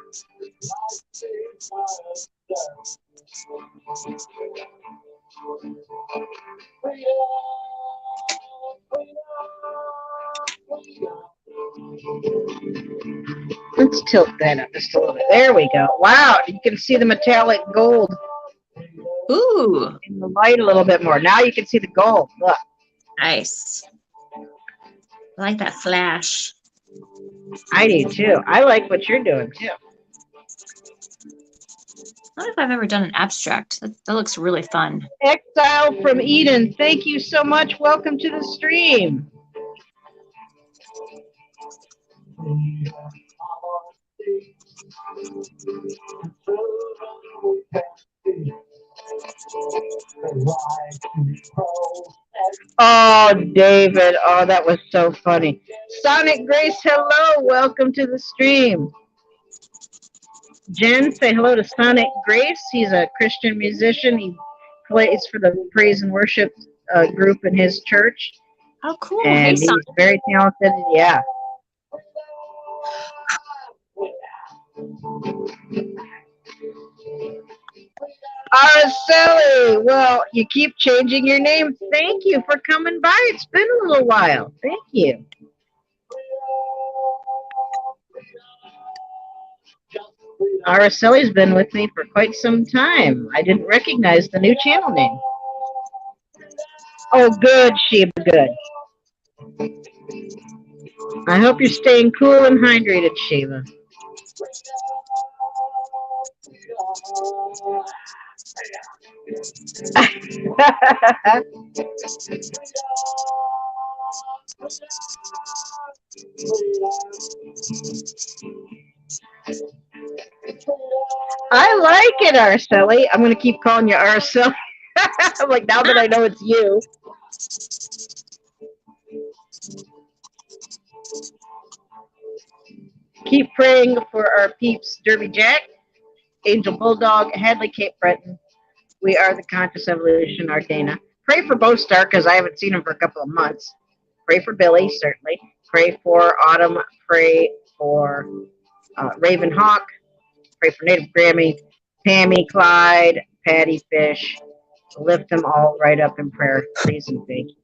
S1: Let's tilt that up just a little bit. There we go. Wow, you can see the metallic gold.
S2: Ooh.
S1: In the light a little bit more. Now you can see the gold. Look.
S2: Nice. I like that flash.
S1: I do too. I like what you're doing too.
S2: I don't know if I've ever done an abstract. That looks really fun.
S1: Exile from Eden, thank you so much. Welcome to the stream. Oh, David. Oh, that was so funny. Sonic Grace, hello. Welcome to the stream. Jen, say hello to Sonic Grace. He's a Christian musician. He plays for the praise and worship group in his church.
S2: Oh, cool.
S1: And
S2: Hey,
S1: he's
S2: Sonic.
S1: very talented. Yeah. Araceli, well, you keep changing your name. Thank you for coming by. It's been a little while. Thank you. Araceli's been with me for quite some time. I didn't recognize the new channel name. Oh, good, Sheba, good. I hope you're staying cool and hydrated, Sheba. I like it, Araceli. I'm going to keep calling you Araceli. I'm like, now that I know it's you. Keep praying for our peeps, Derby Jack, Angel Bulldog, Hadley, Cape Breton. We are the Conscious Evolution, Ardana. Pray for Bo Stark, because I haven't seen him for a couple of months. Pray for Billy, certainly. Pray for Autumn. Pray for Raven Hawk. Pray for Native Grammy, Pammy, Clyde, Patty Fish. Lift them all right up in prayer, please and thank you.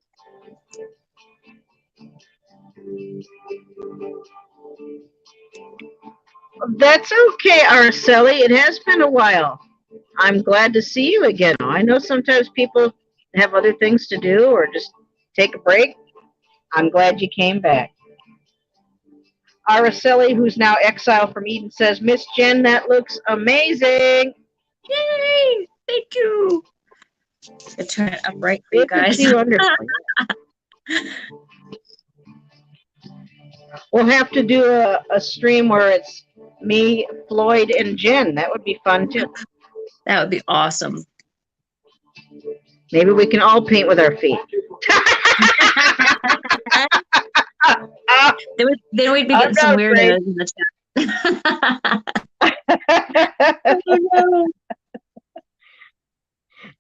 S1: That's okay, Araceli. It has been a while. I'm glad to see you again. I know sometimes people have other things to do or just take a break. I'm glad you came back. Araceli, who's now exiled from Eden, says, Miss Jen, that looks amazing.
S2: Yay! Thank you. I'll turn it up right for you guys.
S1: We'll have to do a stream where it's me, Floyd, and Jen. That would be fun, too.
S2: That would be awesome.
S1: Maybe we can all paint with our feet.
S2: Then we'd be getting some weirdos in the chat.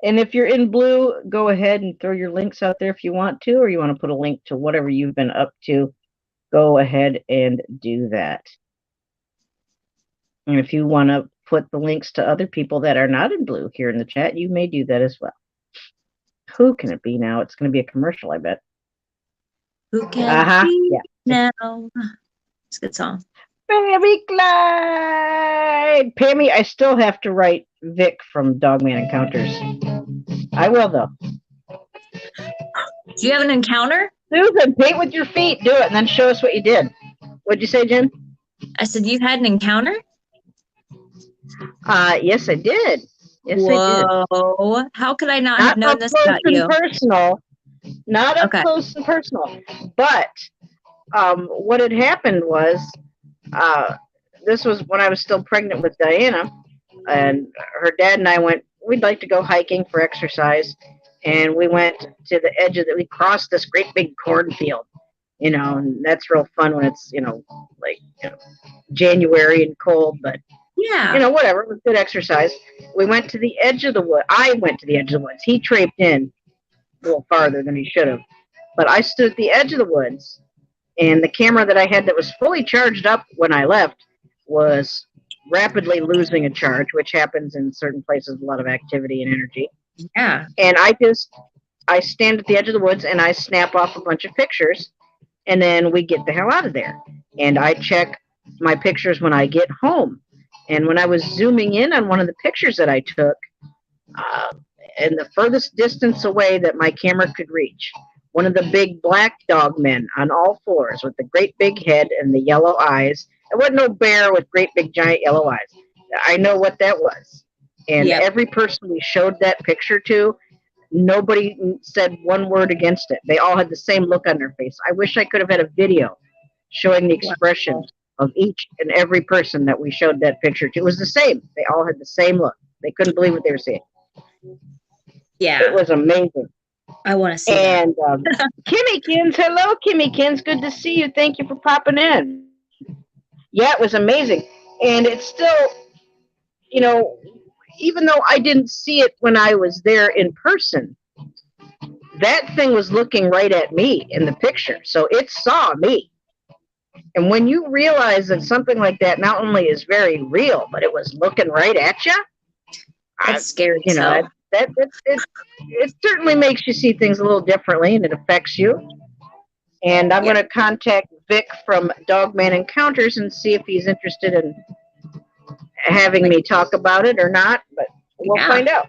S1: And if you're in blue, go ahead and throw your links out there if you want to, or you want to put a link to whatever you've been up to, go ahead and do that. And if you want to put the links to other people that are not in blue here in the chat, you may do that as well. Who can it be now? It's going to be a commercial, I bet.
S2: Who can it be now? It's a good song.
S1: Pammy Clyde! Pammy, I still have to write Vic from Dogman Encounters. I will, though.
S2: Do you have an encounter?
S1: Susan, paint with your feet. Do it, and then show us what you did. What'd you say, Jen?
S2: I said, you've had an encounter?
S1: Yes, I did. Yes,
S2: Whoa.
S1: I did.
S2: How could I not have known this about you?
S1: Personal. Not up close and personal. But what had happened was, this was when I was still pregnant with Diana, and her dad and I went, we'd like to go hiking for exercise. And we went to the edge of we crossed this great big cornfield, and that's real fun when it's, January and cold, but
S2: yeah,
S1: whatever, it was good exercise. We went to the edge of the wood. I went to the edge of the woods. He traipsed in a little farther than he should have. But I stood at the edge of the woods, and the camera that I had that was fully charged up when I left was rapidly losing a charge, which happens in certain places with a lot of activity and energy.
S2: Yeah.
S1: And I stand at the edge of the woods and I snap off a bunch of pictures, and then we get the hell out of there. And I check my pictures when I get home. And when I was zooming in on one of the pictures that I took, and the furthest distance away that my camera could reach one of the big black dog men on all fours with the great big head and the yellow eyes. It wasn't no bear with great big giant yellow eyes. I know what that was. And
S2: Yep.
S1: every person we showed that picture to, nobody said one word against it. They all had the same look on their face. I wish I could have had a video showing the expression
S2: Wow.
S1: of each and every person that we showed that picture to. It was the same. They all had the same look. They couldn't believe what they were seeing. It
S2: Yeah.
S1: was amazing.
S2: I want to see that.
S1: And Kimmykins, hello, Kimmykins. Good to see you. Thank you for popping in. Yeah, it was amazing. And it's still, you know, even though I didn't see it when I was there in person, that thing was looking right at me in the picture. So it saw me. And when you realize that something like that not only is very real, but it was looking right at you,
S2: That's scary
S1: you
S2: as
S1: know,
S2: hell.
S1: it certainly makes you see things a little differently and it affects you. And I'm
S2: Yeah.
S1: going to contact Vic from Dogman Encounters and see if he's interested in having
S2: Like,
S1: me talk about it or not, but we'll
S2: yeah.
S1: find out.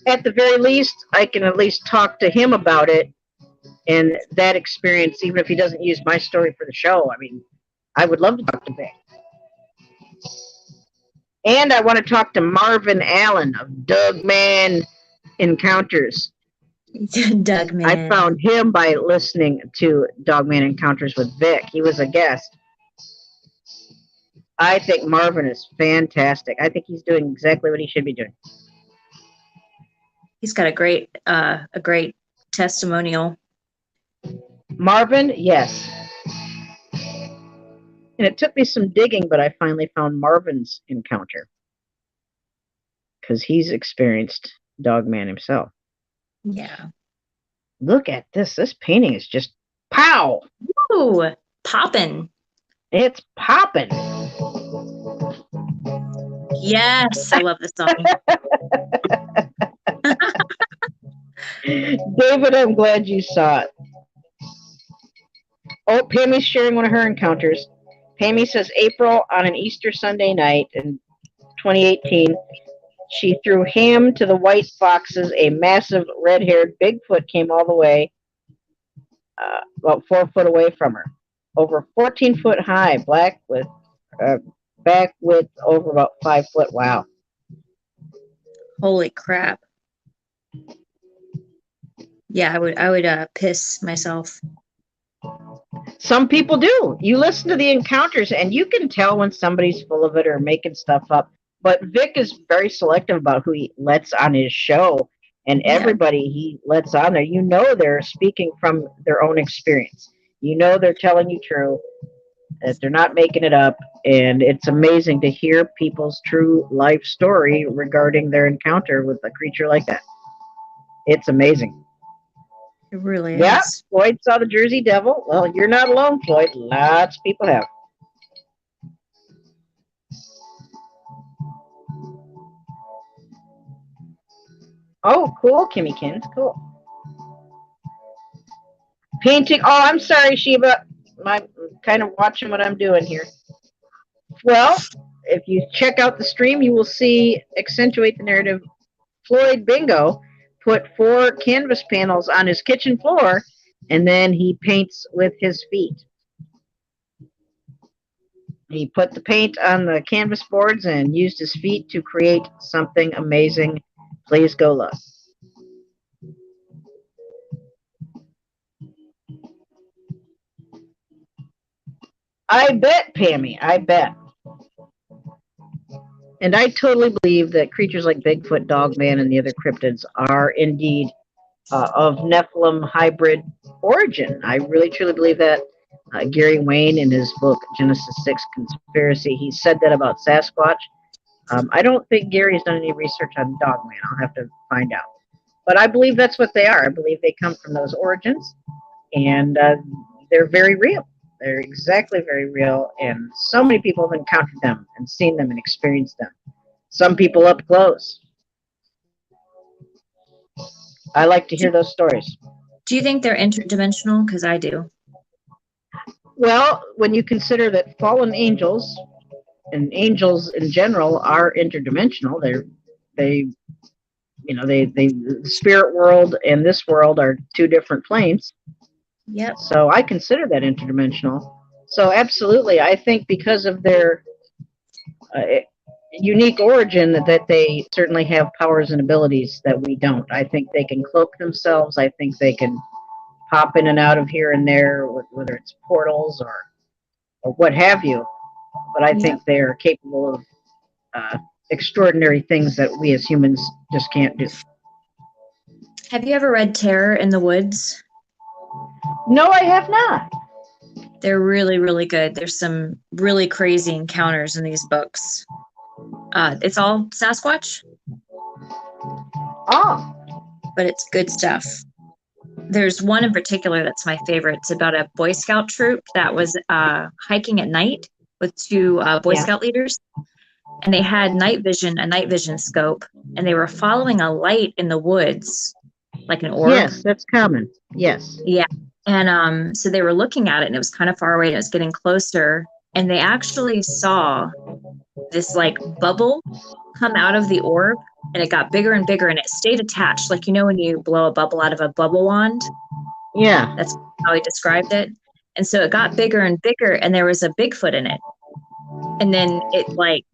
S1: At the very least, I can at least talk to him about it and that experience, even if he doesn't use my story for the show. I mean, I would love to talk to Vic. And I want to talk to Marvin Allen of Dogman Encounters.
S2: Doug,
S1: I
S2: man.
S1: found him by listening to Dogman Encounters with Vic. He was a guest. I think Marvin is fantastic. I think he's doing exactly what he should be doing.
S2: He's got a great testimonial.
S1: Marvin, yes. And it took me some digging, but I finally found Marvin's encounter because he's experienced Dogman himself.
S2: Yeah.
S1: Look at this. This painting is just pow.
S2: Ooh, poppin'.
S1: It's popping.
S2: Yes, I love this song.
S1: David, I'm glad you saw it. Oh, Pammy's sharing one of her encounters. Pammy says April on an Easter Sunday night in 2018, she threw ham to the white foxes. A massive red-haired Bigfoot came all the way, about 4 foot away from her, over 14 foot high, black with back width over about 5 foot. Wow.
S2: Holy crap. Yeah, I would piss myself.
S1: Some people do. You listen to the encounters and you can tell when somebody's full of it or making stuff up. But Vic is very selective about who he lets on his show. And
S2: Yeah.
S1: everybody he lets on there, you know they're speaking from their own experience. You know they're telling you true, that they're not making it up. And it's amazing to hear people's true life story regarding their encounter with a creature like that. It's amazing.
S2: It really
S1: Yeah,
S2: is.
S1: Floyd saw the Jersey Devil. Well, you're not alone, Floyd. Lots of people have. Oh, cool, Kimmykins. Cool. Painting. Oh, I'm sorry, Sheba. I'm kind of watching what I'm doing here. Well, if you check out the stream, you will see Accentuate the Narrative. Floyd Bingo put 4 canvas panels on his kitchen floor, and then he paints with his feet. He put the paint on the canvas boards and used his feet to create something amazing. Please go look. I bet, Pammy, I bet. And I totally believe that creatures like Bigfoot, Dogman, and the other cryptids are indeed of Nephilim hybrid origin. I really truly believe that. Gary Wayne, in his book Genesis 6 Conspiracy, he said that about Sasquatch. I don't think Gary's done any research on Dogman. I'll have to find out. But I believe that's what they are. I believe they come from those origins, and they're very real. They're exactly very real, and so many people have encountered them and seen them and experienced them. Some people up close. I like to hear those stories.
S2: Do you think they're interdimensional? Because I do.
S1: Well, when you consider that fallen angels and angels in general are interdimensional, they the spirit world and this world are two different planes.
S2: Yep.
S1: So I consider that interdimensional. So absolutely, I think because of their uh, unique origin, that they certainly have powers and abilities that we don't. I think they can cloak themselves. I think they can pop in and out of here and there, whether it's portals or what have you. But I
S2: Yep.
S1: think they are capable of uh, extraordinary things that we as humans just can't do.
S2: Have you ever read Terror in the Woods?
S1: No, I have not.
S2: They're really, really good. There's some really crazy encounters in these books. It's all Sasquatch,
S1: Oh,
S2: but it's good stuff. There's one in particular that's my favorite. It's about a Boy Scout troop that was hiking at night with two Boy
S1: yeah.
S2: Scout leaders, and they had a night vision scope, and they were following a light in the woods, like an orb.
S1: Yes, that's common. Yes.
S2: Yeah. And so they were looking at it, and it was kind of far away, and it was getting closer, and they actually saw this like bubble come out of the orb, and it got bigger and bigger, and it stayed attached, like when you blow a bubble out of a bubble wand.
S1: Yeah.
S2: That's how he described it. And so it got bigger and bigger, and there was a Bigfoot in it. And then it like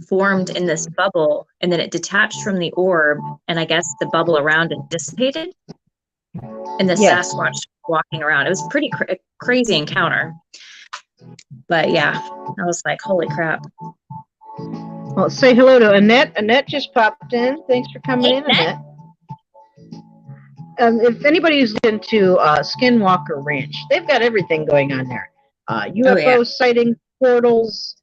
S2: formed in this bubble, and then it detached from the orb, and I guess the bubble around it dissipated, and the
S1: Yes.
S2: Sasquatch walking around. It was a pretty crazy encounter. But yeah, I was like, holy crap.
S1: Well, say hello to Annette. Annette just popped in. Thanks for coming in, Annette. If anybody's into Skinwalker Ranch, they've got everything going on there. UFO sightings, portals,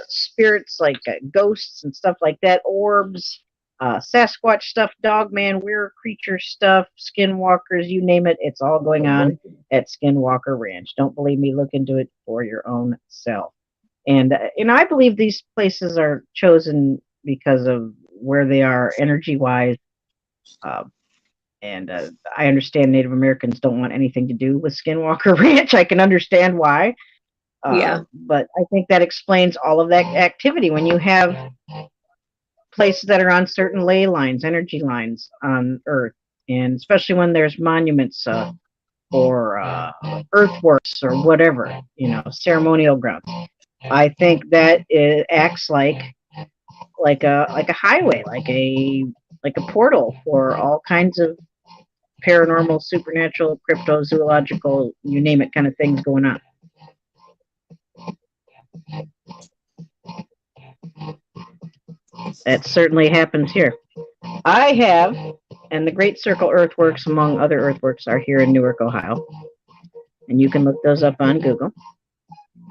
S1: spirits like ghosts and stuff like that, orbs, Sasquatch stuff, Dogman, weird creature stuff, Skinwalkers, you name it. It's all going on at Skinwalker Ranch. Don't believe me? Look into it for your own self. And I believe these places are chosen because of where they are energy wise. And I understand Native Americans don't want anything to do with Skinwalker Ranch. I can understand why. But I think that explains all of that activity when you have places that are on certain ley lines, energy lines on Earth, and especially when there's monuments or earthworks or whatever, ceremonial grounds. I think that it acts like a highway, like a portal for all kinds of paranormal, supernatural, cryptozoological, you name it, kind of things going on. That certainly happens here. I have, and the Great Circle Earthworks, among other earthworks, are here in Newark, Ohio. And you can look those up on Google.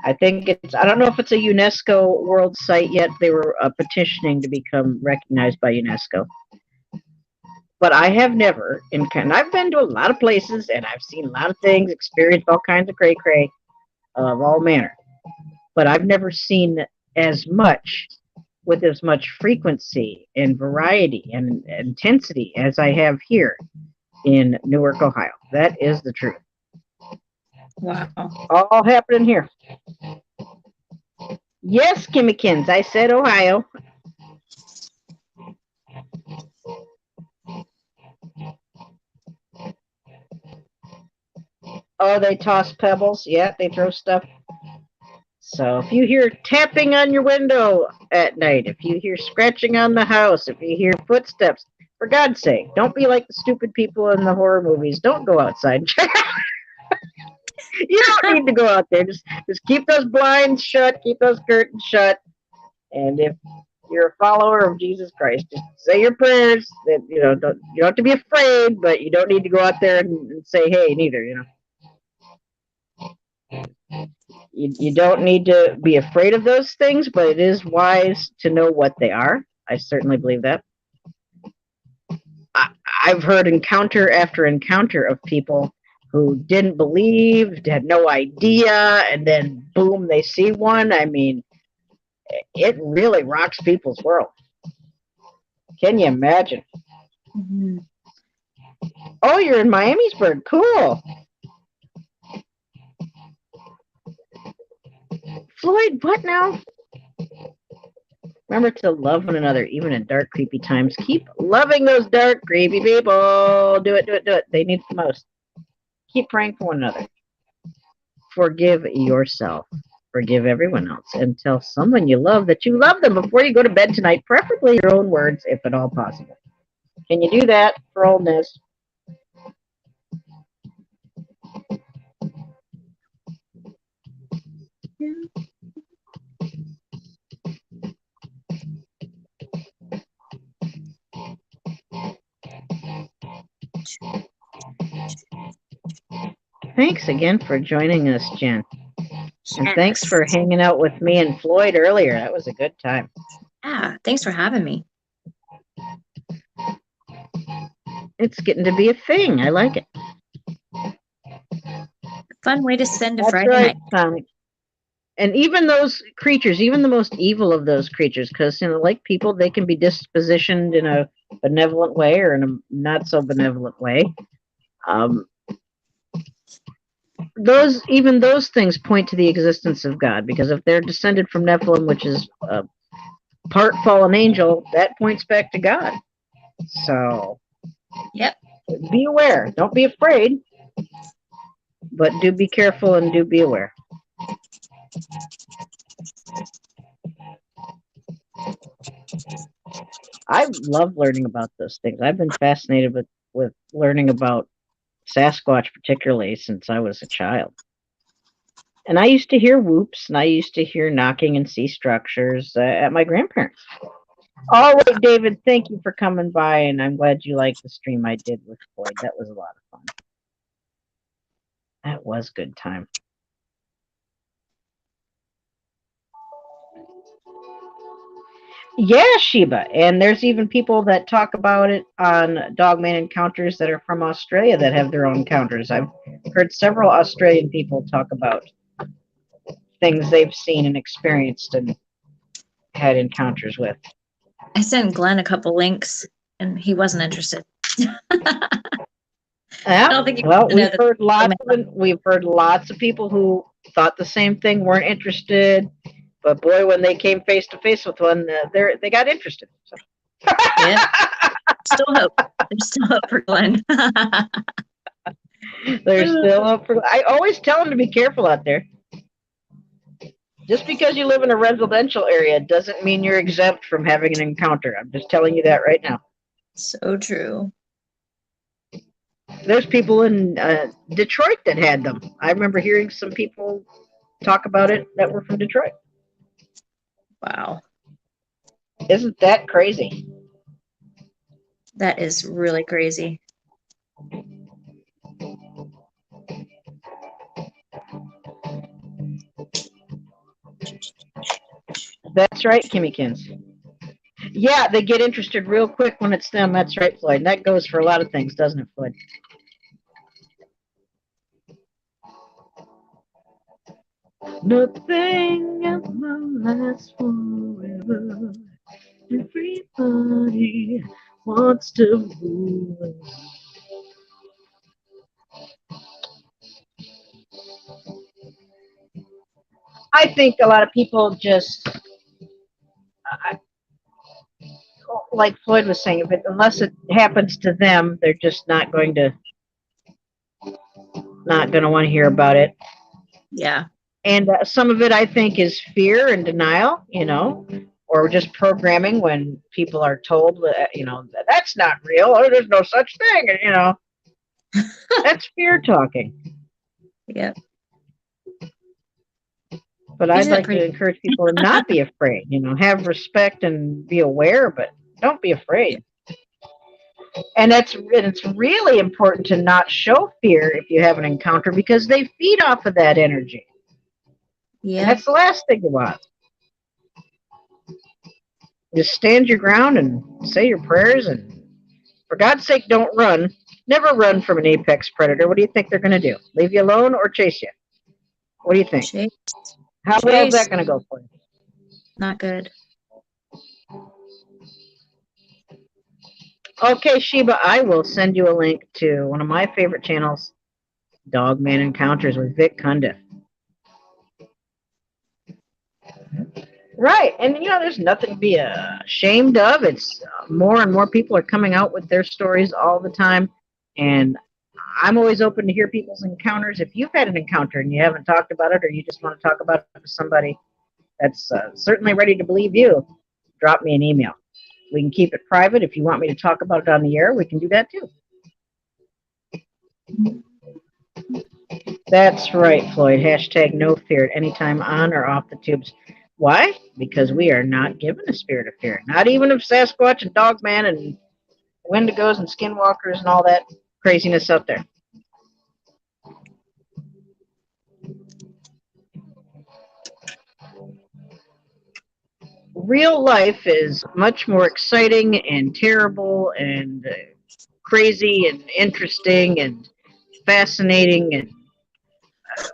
S1: I don't know if it's a UNESCO World Site yet. They were petitioning to become recognized by UNESCO. But I have never, and I've been to a lot of places, and I've seen a lot of things, experienced all kinds of cray-cray of all manner. But I've never seen as much with as much frequency and variety and intensity as I have here in Newark, Ohio. That is the truth.
S2: Wow.
S1: All happening here. Yes, Kimmykins, I said Ohio. Oh, they toss pebbles. Yeah, they throw stuff. So if you hear tapping on your window at night, if you hear scratching on the house, if you hear footsteps, for God's sake, don't be like the stupid people in the horror movies. Don't go outside. You don't need to go out there. Just keep those blinds shut, keep those curtains shut. And if you're a follower of Jesus Christ, just say your prayers. That you don't have to be afraid, but you don't need to go out there and say hey neither. You don't need to be afraid of those things, but it is wise to know what they are. I certainly believe that. I've heard encounter after encounter of people who didn't believe, had no idea, and then boom, they see one. I mean, it really rocks people's world. Can you imagine?
S2: Mm-hmm.
S1: Oh, you're in Miamisburg. Cool. Floyd, what now? Remember to love one another, even in dark, creepy times. Keep loving those dark, creepy people. Do it, do it, do it. They need it the most. Keep praying for one another. Forgive yourself. Forgive everyone else. And tell someone you love that you love them before you go to bed tonight, preferably your own words, if at all possible. Can you do that for oldness? Thanks again for joining us, Jen. And thanks for hanging out with me and Floyd earlier. That was a good time.
S2: Yeah, thanks for having me.
S1: It's getting to be a thing. I like it.
S2: Fun way to spend a
S1: That's
S2: Friday
S1: right,
S2: night.
S1: Sonic. And even those creatures, even the most evil of those creatures, because like people, they can be dispositioned in a benevolent way or in a not so benevolent way. Those things point to the existence of God, because if they're descended from Nephilim, which is part fallen angel, that points back to God. So,
S2: yep.
S1: Be aware. Don't be afraid, but do be careful and do be aware. I love learning about those things. I've been fascinated with learning about Sasquatch, particularly since I was a child. And I used to hear whoops, and I used to hear knocking and see structures at my grandparents. All right, David, thank you for coming by, and I'm glad you liked the stream I did with Floyd. That was a lot of fun. That was good time. Yeah, Sheba. And there's even people that talk about it on Dogman Encounters that are from Australia that have their own encounters. I've heard several Australian people talk about things they've seen and experienced and had encounters with.
S2: I sent Glenn a couple links and he wasn't interested.
S1: Yeah, I don't think we've heard lots of people who thought the same thing, weren't interested, but boy, when they came face to face with one, they got interested. So.
S2: Yeah. Still hope. There's still hope for Glenn.
S1: There's still hope for. I always tell them to be careful out there. Just because you live in a residential area doesn't mean you're exempt from having an encounter. I'm just telling you that right now.
S2: So true.
S1: There's people in Detroit that had them. I remember hearing some people talk about it that were from Detroit.
S2: Wow.
S1: Isn't that crazy?
S2: That is really crazy.
S1: That's right, Kimmykins. Yeah, they get interested real quick when it's them. That's right, Floyd. And that goes for a lot of things, doesn't it, Floyd? Nothing ever lasts forever. Everybody wants to move. I think a lot of people just, like Floyd was saying, but unless it happens to them, they're just not going to want to hear about it.
S2: Yeah.
S1: And some of it, I think, is fear and denial, or just programming when people are told, that's not real, or there's no such thing, that's fear talking.
S2: Yep.
S1: But I'd like to encourage people to not be afraid, have respect and be aware, but don't be afraid. And it's really important to not show fear if you have an encounter, because they feed off of that energy. Yeah. That's the last thing you want. Just stand your ground and say your prayers, and for God's sake, don't run. Never run from an apex predator. What do you think they're going to do? Leave you alone or chase you? What do you think?
S2: Chase.
S1: How well is that going to go for you?
S2: Not good.
S1: Okay, Sheba, I will send you a link to one of my favorite channels, Dogman Encounters with Vic Cundiff. Right. And, there's nothing to be ashamed of. It's more and more people are coming out with their stories all the time. And I'm always open to hear people's encounters. If you've had an encounter and you haven't talked about it, or you just want to talk about it with somebody that's certainly ready to believe you, drop me an email. We can keep it private. If you want me to talk about it on the air, we can do that too. That's right, Floyd. Hashtag no fear at any time on or off the tubes. Why? Because we are not given a spirit of fear. Not even of Sasquatch and Dogman and Wendigos and Skinwalkers and all that craziness out there. Real life is much more exciting and terrible and crazy and interesting and fascinating and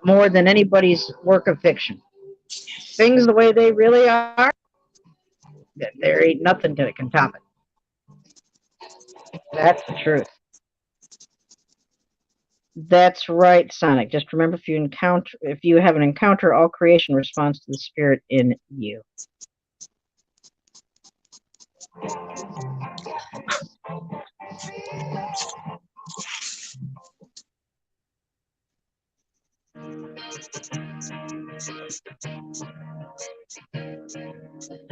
S1: more than anybody's work of fiction. Things the way they really are, there ain't nothing that can top it. That's the truth. That's right, Sonic. Just remember, if you have an encounter, all creation responds to the spirit in you.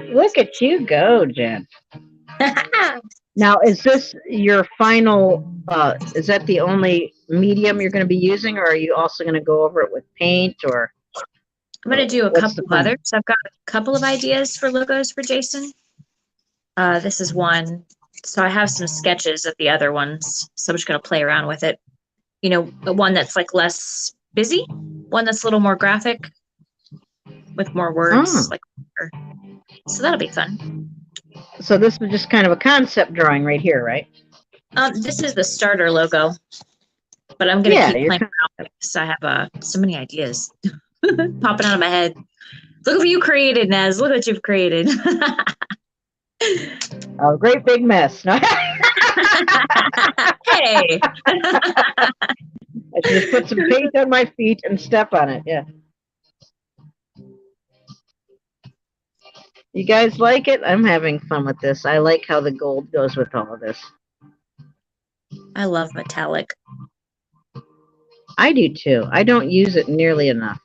S1: Look at you go, Jen. Now, is this your final? Is that the only medium you're going to be using, or are you also going to go over it with paint? Or
S2: I'm going to do a
S1: what's the
S2: couple of
S1: plan?
S2: others. I've got a couple of ideas for logos for Jason. This is one. So I have some sketches of the other ones. So I'm just going to play around with it. The one that's like less busy, one that's a little more graphic with more words. So that'll be fun.
S1: So this is just kind of a concept drawing right here, right?
S2: This is the starter logo, but I'm going to keep playing around because I have so many ideas popping out of my head. Look what you created, Nez. Look what you've created.
S1: Oh, great big mess.
S2: Hey.
S1: I should just put some paint on my feet and step on it. Yeah. You guys like it? I'm having fun with this. I like how the gold goes with all of this.
S2: I love metallic.
S1: I do too. I don't use it nearly enough.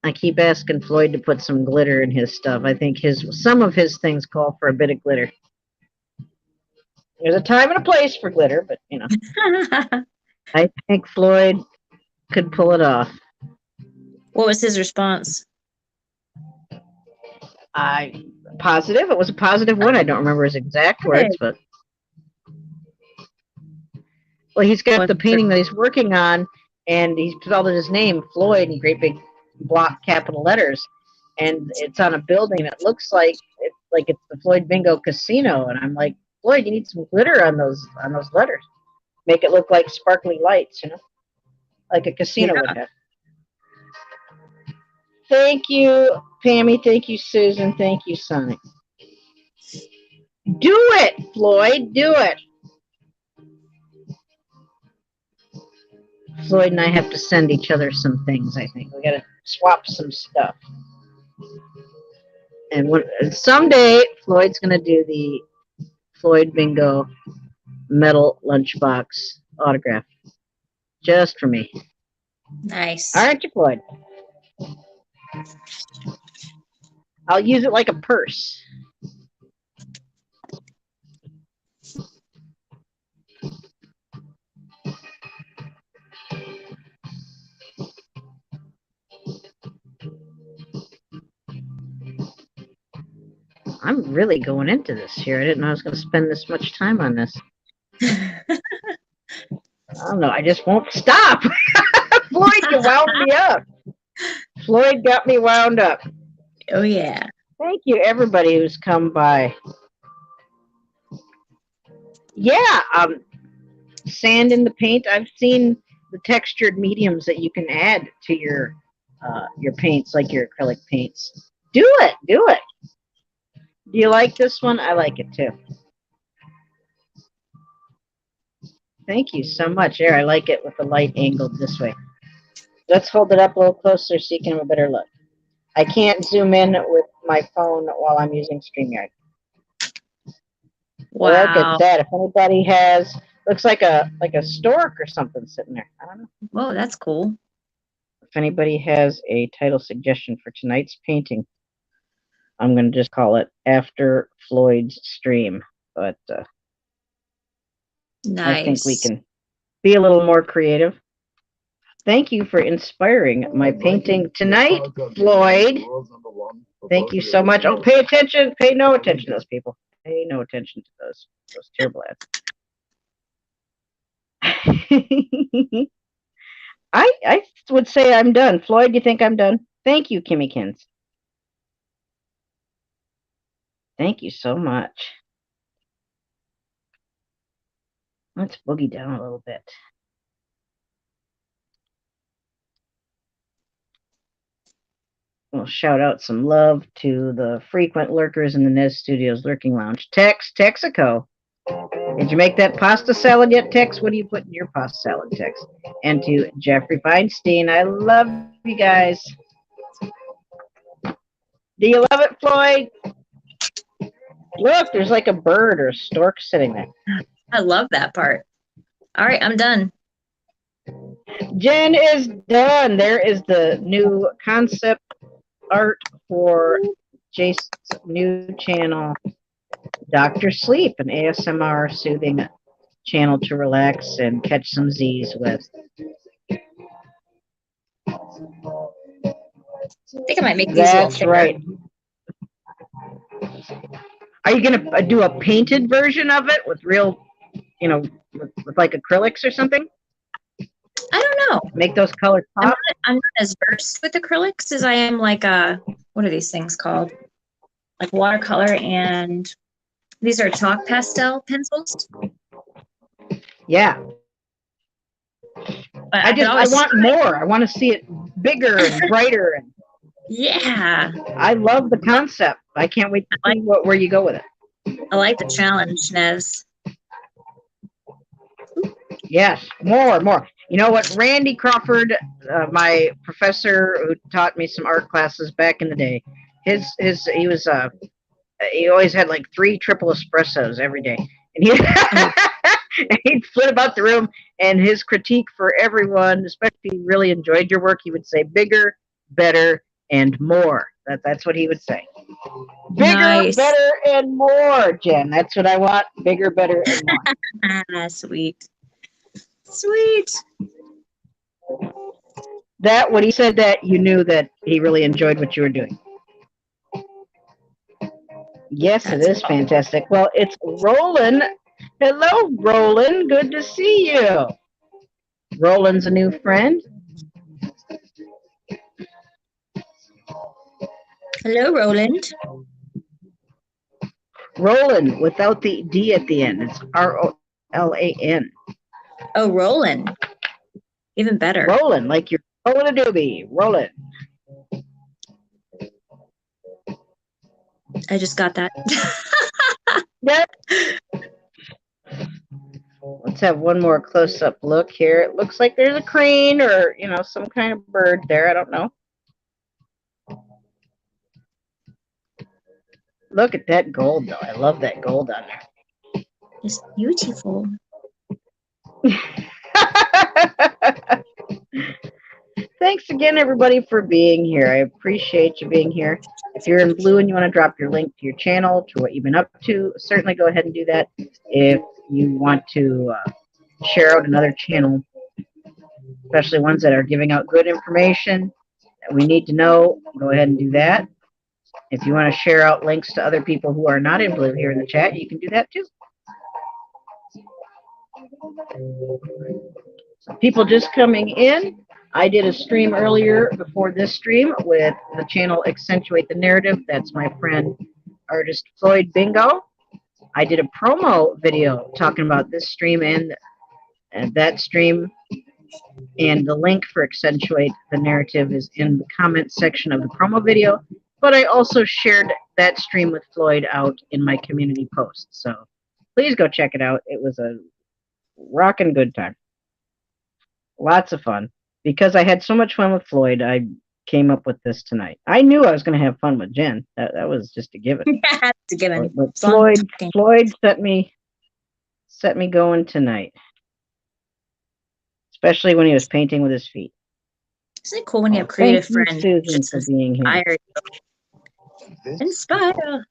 S1: I keep asking Floyd to put some glitter in his stuff. I think some of his things call for a bit of glitter. There's a time and a place for glitter, but I think Floyd could pull it off.
S2: What was his response?
S1: Positive. It was a positive one. I don't remember his exact words, but well, he's got the painting that he's working on, and he's spelled his name Floyd in great big block capital letters, and it's on a building that looks like it's the Floyd Bingo Casino, and I'm like, Floyd, you need some glitter on those letters, make it look like sparkly lights, like a casino would have. Thank you, Pammy. Thank you, Susan. Thank you, Sonic. Do it, Floyd. Do it. Floyd and I have to send each other some things, I think. We got to swap some stuff. And someday, Floyd's going to do the Floyd Bingo metal lunchbox autograph. Just for me.
S2: Nice.
S1: Aren't you, Floyd? I'll use it like a purse. I'm really going into this here. I didn't know I was going to spend this much time on this. I don't know. I just won't stop. Floyd, you wound me up. Floyd got me wound up.
S2: Oh, yeah.
S1: Thank you, everybody who's come by. Yeah, sand in the paint. I've seen the textured mediums that you can add to your paints, like your acrylic paints. Do it. Do it. Do you like this one? I like it too. Thank you so much. Here, I like it with the light angled this way. Let's hold it up a little closer so you can have a better look. I can't zoom in with my phone while I'm using StreamYard. Look at
S2: Wow.
S1: that. If anybody has, looks like a stork or something sitting there. I don't know.
S2: Whoa, that's cool.
S1: If anybody has a title suggestion for tonight's painting, I'm going to just call it After Floyd's Stream. But I think we
S2: Nice.
S1: can be a little more creative. Thank you for inspiring my painting tonight, Floyd. Thank you so much. Oh, pay attention. Pay no attention to those people. Pay no attention to those terrible ads. I would say I'm done. Floyd, you think I'm done? Thank you, Kimmykins. Thank you so much. Let's boogie down a little bit. We'll shout out some love to the frequent lurkers in the Nez Studios Lurking Lounge. Texico. Did you make that pasta salad yet, Tex? What do you put in your pasta salad, Tex? And to Jeffrey Feinstein, I love you guys. Do you love it, Floyd? Look, there's like a bird or a stork sitting there.
S2: I love that part. All right, I'm done.
S1: Jenn is done. There is the new concept art for Jason's new channel, Dr. Sleep, an ASMR soothing channel to relax and catch some Z's with.
S2: I think I might make these a little
S1: That's
S2: thicker.
S1: right. Are you going to do a painted version of it with real, with like acrylics or something?
S2: I don't know.
S1: Make those colors pop?
S2: I'm not as versed with acrylics as I am like what are these things called? Like watercolor, and these are chalk pastel pencils.
S1: Yeah.
S2: But
S1: I want more. I want to see it bigger and brighter. And
S2: yeah.
S1: I love the concept. I can't wait to see where you go with it.
S2: I like the challenge, Nez.
S1: Yes, more. You know what? Randy Crawford, my professor who taught me some art classes back in the day, he always had like 3 triple espressos every day, and he'd flit about the room. And his critique for everyone, especially if he really enjoyed your work, he would say bigger, better, and more. That's what he would say. Bigger,
S2: nice.
S1: better, and more, Jen. That's what I want. Bigger, better, and more.
S2: Sweet.
S1: That when he said that, you knew that he really enjoyed what you were doing. Yes, it is fantastic. Well, it's Roland. Hello, Roland. Good to see you. Roland's a new friend.
S2: Hello, Roland.
S1: Roland without the D at the end. It's Rolan.
S2: Oh, Roland. Even better.
S1: Roland, like you're rolling a doobie. Roland.
S2: I just got that.
S1: Yep. Let's have one more close-up look here. It looks like there's a crane or, some kind of bird there. I don't know. Look at that gold, though. I love that gold on there.
S2: It's beautiful.
S1: Thanks again, everybody, for being here. I appreciate you being here. If you're in blue and you want to drop your link to your channel, to what you've been up to, certainly go ahead and do that. If you want to share out another channel, especially ones that are giving out good information that we need to know, go ahead and do that. If you want to share out links to other people who are not in blue here in the chat, you can do that too. People just coming in. I did a stream earlier before this stream with the channel Accentuate the Narrative. That's my friend, artist Floyd Bingo. I did a promo video talking about this stream and that stream. And the link for Accentuate the Narrative is in the comments section of the promo video. But I also shared that stream with Floyd out in my community post. So please go check it out. It was a rockin' good time. Lots of fun. because I had so much fun with Floyd, I came up with this tonight. I knew I was going to have fun with Jen. That was just a given.
S2: It's a given.
S1: But
S2: As long as
S1: Floyd set me going tonight, especially when he was painting with his feet.
S2: Isn't it cool when you have
S1: Thank
S2: creative
S1: you,
S2: friends
S1: Susan,
S2: that
S1: for being here.
S2: inspire you? Inspire.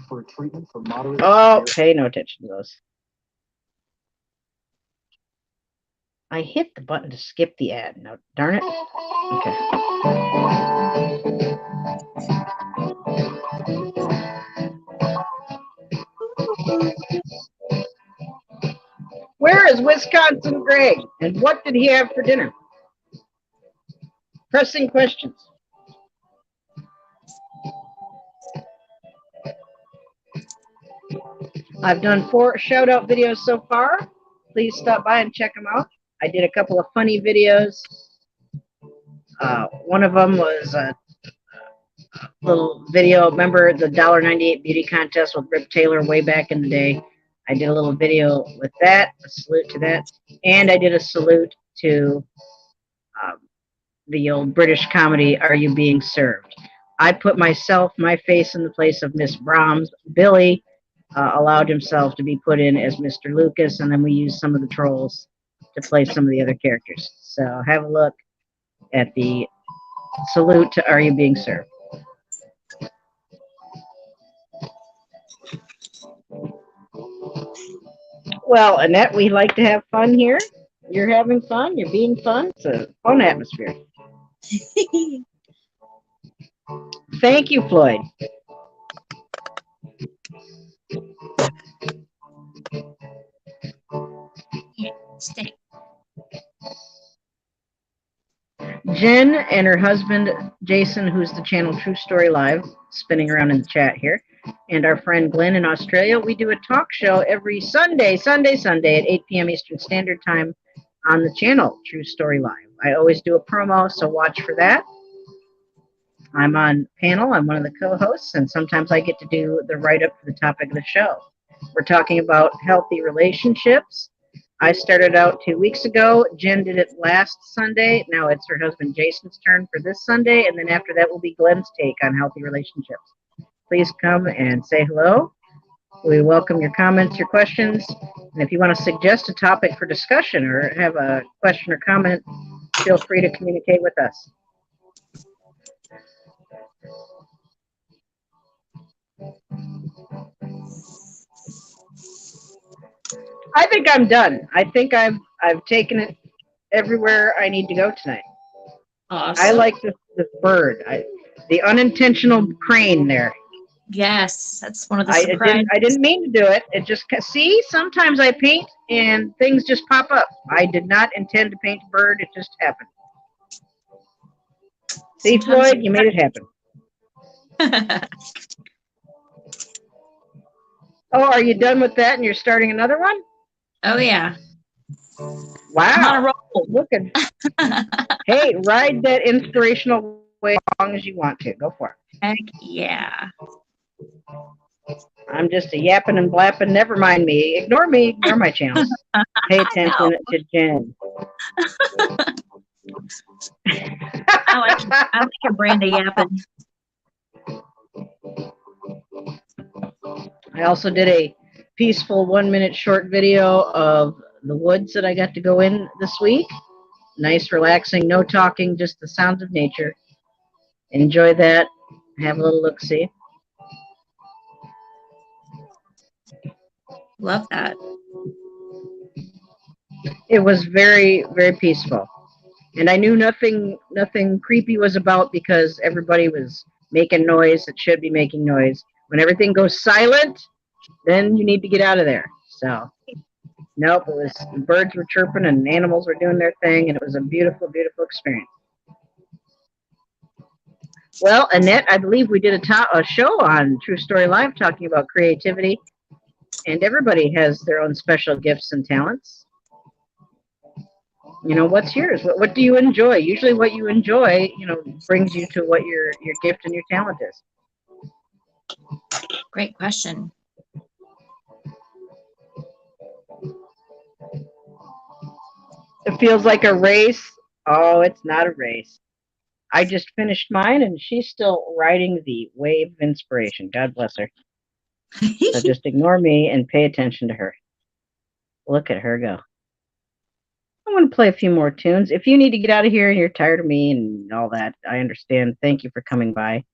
S3: For treatment for moderate.
S1: Oh, pay no attention to those. I hit the button to skip the ad. Now, darn it. Okay. Where is Wisconsin Greg? And what did he have for dinner? Pressing questions. I've done 4 shout-out videos so far. Please stop by and check them out. I did a couple of funny videos. One of them was a little video. Remember the $1.98 beauty contest with Rip Taylor way back in the day? I did a little video with that, a salute to that. And I did a salute to the old British comedy, Are You Being Served? I put myself, my face in the place of Miss Brahms. Billy allowed himself to be put in as Mr. Lucas, and then we used some of the trolls to play some of the other characters. So have a look at the salute to Are You Being Served? Well, Annette, we like to have fun here. You're having fun. You're being fun. It's a fun atmosphere. Thank you, Floyd.
S2: Yeah, stay.
S1: Jen and her husband, Jason, who's the channel True Story Live, spinning around in the chat here, and our friend Glenn in Australia, we do a talk show every Sunday at 8 p.m. Eastern Standard Time on the channel True Story Live. I always do a promo, so watch for that. I'm on panel. I'm one of the co-hosts, and sometimes I get to do the write-up for the topic of the show. We're talking about healthy relationships. I started out 2 weeks ago. Jen did it last Sunday. Now it's her husband Jason's turn for this Sunday, and then after that will be Glenn's take on healthy relationships. Please come and say hello. We welcome your comments, your questions, and if you want to suggest a topic for discussion or have a question or comment, feel free to communicate with us. I think I'm done. I think I've taken it everywhere I need to go tonight.
S2: Awesome.
S1: I like this bird. The unintentional crane there.
S2: Yes, that's one of the surprises.
S1: I didn't mean to do it. It just, see, sometimes I paint and things just pop up. I did not intend to paint a bird. It just happened. See,
S2: Sometimes
S1: Floyd, you made it happen. Oh, are you done with that and you're starting another one?
S2: Oh, yeah.
S1: Wow.
S2: I'm on a roll.
S1: Look at, hey, ride that inspirational way as long as you want to. Go for it.
S2: Heck yeah.
S1: I'm just a yapping and blapping. Never mind me. Ignore me. Ignore my channels. Pay attention to Jen.
S2: I like your brand of yapping.
S1: I also did a peaceful 1-minute short video of the woods that I got to go in this week. Nice, relaxing, no talking, just the sounds of nature. Enjoy that. Have a little look-see.
S2: Love that.
S1: It was very, very peaceful. And I knew nothing creepy was about because everybody was making noise that should be making noise. When everything goes silent, then you need to get out of there. So, nope, it was, birds were chirping and animals were doing their thing, and it was a beautiful, beautiful experience. Well, Annette, I believe we did a show on True Story Live talking about creativity, and everybody has their own special gifts and talents. You know, what's yours? What do you enjoy? Usually what you enjoy, brings you to what your gift and your talent is.
S2: Great question.
S1: It feels like a race. Oh, it's not a race. I just finished mine, and she's still riding the wave of inspiration. God bless her. So just ignore me and pay attention to her. Look at her go. I want to play a few more tunes. If you need to get out of here and you're tired of me and all that, I understand. Thank you for coming by.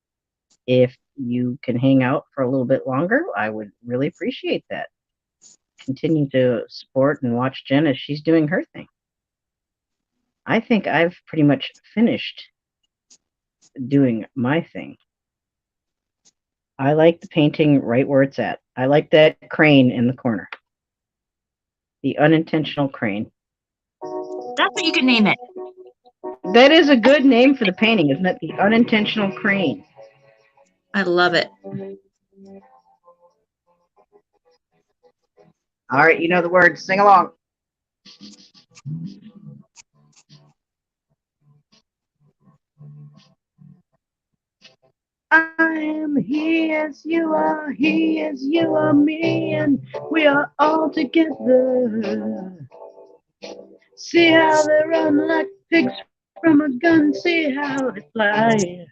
S1: If you can hang out for a little bit longer, I would really appreciate that. Continue to support and watch Jen as she's doing her thing. I think I've pretty much finished doing my thing. I like the painting right where it's at. I like that crane in the corner. The unintentional crane.
S2: That's what you could name it.
S1: That is a good name for the painting, isn't it? The unintentional crane.
S2: I love it.
S1: All right, you know the words. Sing along. I am he as you are, he as you are me, and we are all together. See how they run like pigs from a gun, see how they fly.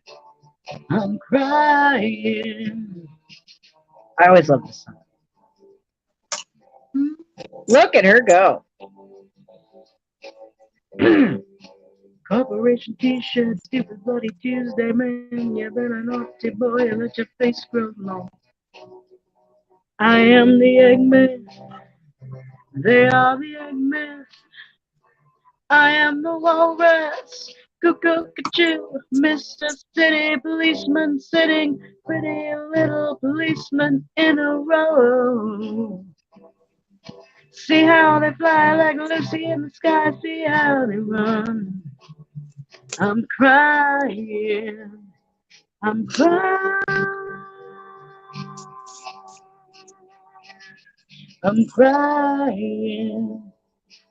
S1: I'm crying. I always love this song. Look at her go. Corporation t-shirt, stupid bloody Tuesday, man. You've been a naughty boy and let your face grow long. I am the Eggman. They are the Eggman. I am the walrus. Cuckoo-ca-choo, Mr. City Policeman sitting pretty little policemen in a row. See how they fly like Lucy in the sky, see how they run. I'm crying, I'm crying, I'm crying,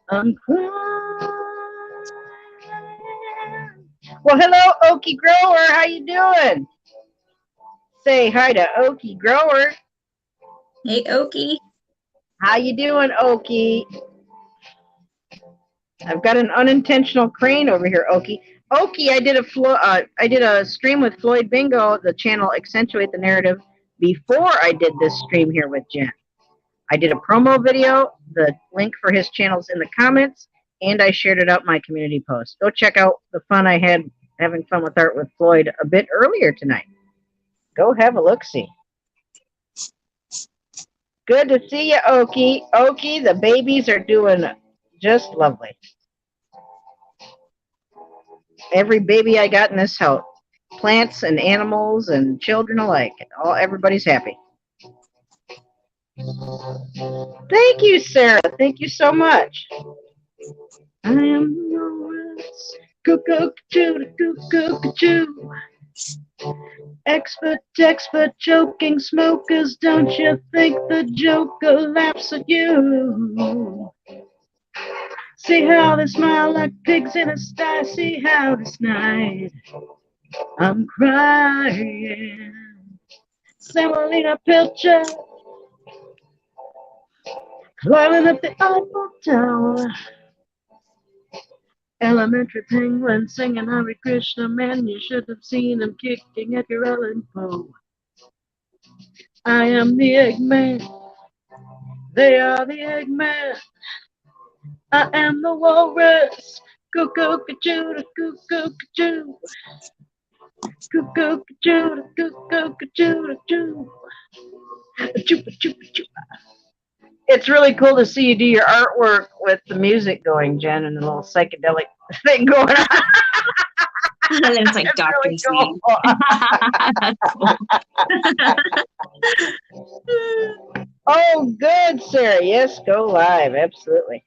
S1: I'm crying. Well, hello, Okie Grower, how you doing? Say hi to Okie Grower.
S2: Hey, Okie.
S1: How you doing, Okie? I've got an unintentional crane over here, Okie. Okie, I did a stream with Floyd Bingo, the channel Accentuate the Narrative, before I did this stream here with Jen. I did a promo video. The link for his channel's in the comments, and I shared it out in my community post. Go check out the fun I had having fun with art with Floyd a bit earlier tonight. Go have a look-see. Good to see you, Okie. Okie, the babies are doing just lovely. Every baby I got in this house, plants and animals and children alike, everybody's happy. Thank you, Sarah. Thank you so much. I am the walrus. Cuckoo-ca-choo, cuckoo-ca-choo. Expert choking smokers, don't you think the Joker laughs at you? See how they smile like pigs in a sty, see how they snide. I'm crying. Semolina Pilcher, climbing up the Eiffel Tower. Elementary penguin singing Hare Krishna, man, you should have seen him kicking at your Allan Poe. I am the Eggman. They are the Eggman. I am the walrus. Cuckoo-ca-choo, cuckoo-ca-choo. Cuckoo-ca-choo, cuckoo-ca-choo. It's really cool to see you do your artwork with the music going, Jen, and the little psychedelic thing going on.
S2: And then it's like
S1: It's
S2: Dr.
S1: really
S2: Sleep.
S1: cool.
S2: Cool.
S1: Oh, good, Sarah. Yes, go live. Absolutely.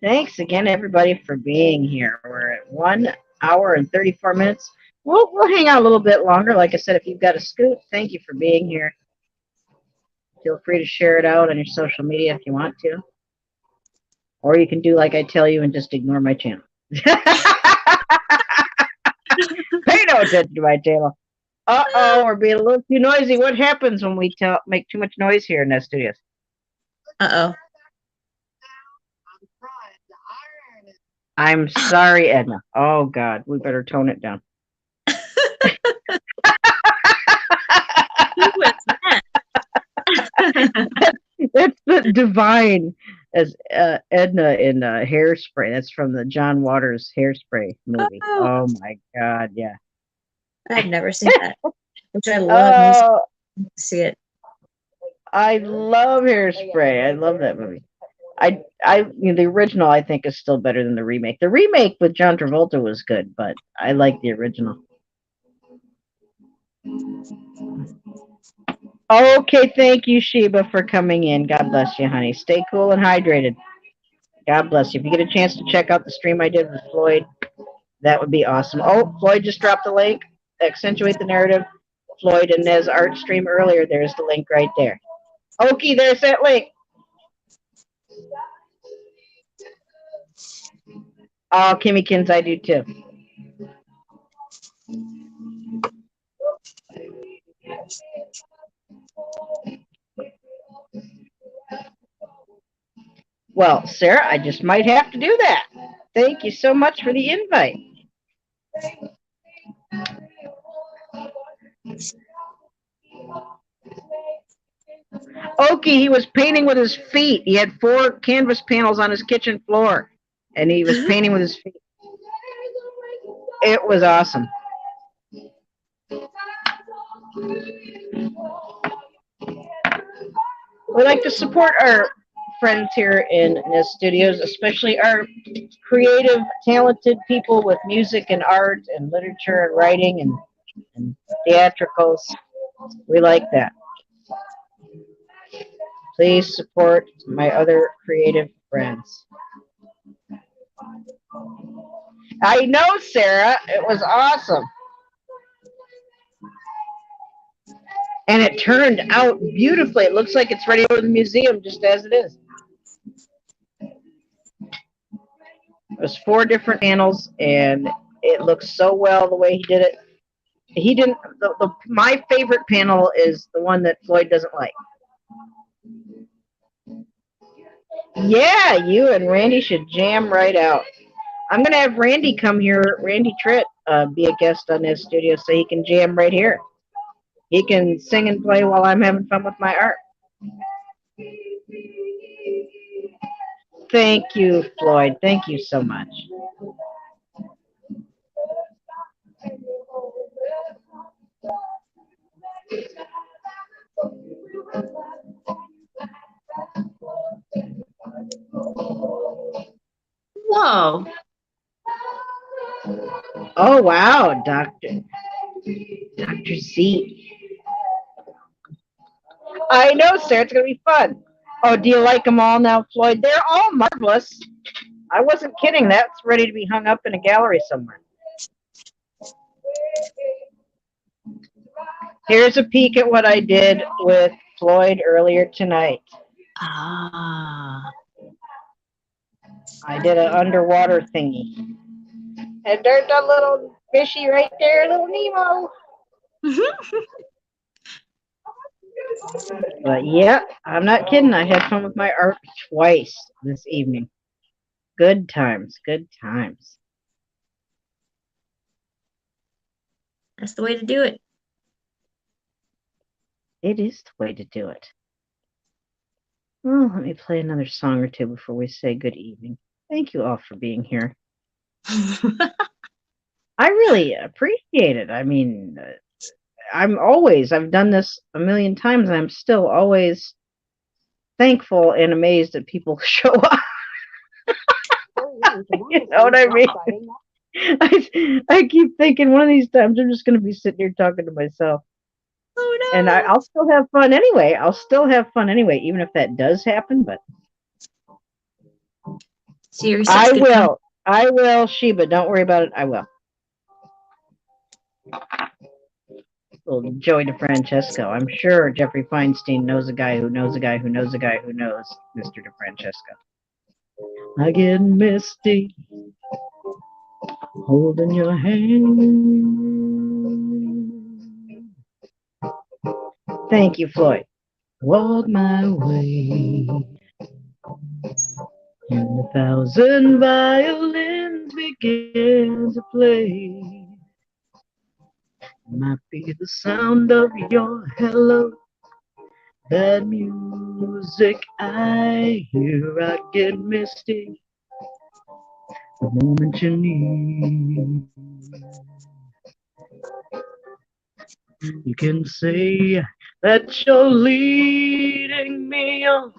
S1: Thanks again, everybody, for being here. We're at 1 hour and 34 minutes. We'll hang out a little bit longer. Like I said, if you've got a scoot, thank you for being here. Feel free to share it out on your social media if you want to. Or you can do like I tell you and just ignore my channel. Pay no attention to my channel. Uh-oh, we're being a little too noisy. What happens when we make too much noise here in the studios?
S2: Uh-oh.
S1: I'm sorry, Edna. Oh God, we better tone it down.
S2: Who was that?
S1: That's the divine as Edna in Hairspray. That's from the John Waters Hairspray movie.
S2: Oh,
S1: Oh my God, yeah.
S2: I've never seen that, which I love. Music
S1: Oh,
S2: to see it.
S1: I love Hairspray. I love that movie. The original I think is still better than the remake. The remake with John Travolta was good, but I like the original. Okay, thank you, Sheba, for coming in. God bless you, honey. Stay cool and hydrated. God bless you. If you get a chance to check out the stream I did with Floyd, that would be awesome. Oh, Floyd just dropped the link. Accentuate the narrative. Floyd and Nez art stream earlier. There's the link right there. Okay, there's that link. Oh, Kimmykins, I do too. Well, Sarah, I just might have to do that. Thank you so much for the invite. Okie, he was painting with his feet. He had 4 canvas panels on his kitchen floor, and he was painting with his feet. It was awesome. We like to support our friends here in Nez Studios, especially our creative, talented people with music and art and literature and writing and theatricals. We like that. Please support my other creative friends. I know, Sarah. It was awesome. And it turned out beautifully. It looks like it's ready for the museum just as it is. It was 4 different panels, and it looks so well the way he did it. He didn't. My favorite panel is the one that Floyd doesn't like. Yeah, you and Randy should jam right out. I'm gonna have Randy come here, Randy Tritt, be a guest on this studio so he can jam right here. He can sing and play while I'm having fun with my art. Thank you, Floyd. Thank you so much.
S2: Whoa.
S1: Oh, wow, Dr. Z. I know, Sarah. It's going to be fun. Oh, do you like them all now, Floyd? They're all marvelous. I wasn't kidding. That's ready to be hung up in a gallery somewhere. Here's a peek at what I did with Floyd earlier tonight.
S2: Ah.
S1: I did an underwater thingy. And there's a little fishy right there, little Nemo. But yeah, I'm not kidding. I had fun with my art twice this evening. Good times, good times.
S2: That's the way to do it.
S1: It is the way to do it. Well, let me play another song or two before we say good evening. Thank you all for being here. I really appreciate it. I mean, I've done this a million times, and I'm still always thankful and amazed that people show up. You know what I mean? I keep thinking one of these times I'm just going to be sitting here talking to myself.
S2: Oh no!
S1: And I'll still have fun anyway. Even if that does happen. But
S2: Seriously,
S1: I will, Sheba. Don't worry about it. I will. Little Joey DeFrancesco. I'm sure Jeffrey Feinstein knows a guy who knows a guy who knows a guy who knows Mr. DeFrancesco. I get misty holding your hand. Thank you, Floyd. Walk my way, and 1,000 violins begin to play. Might be the sound of your hello, that music I hear. I get misty the moment you need. You can say that you're leading me on,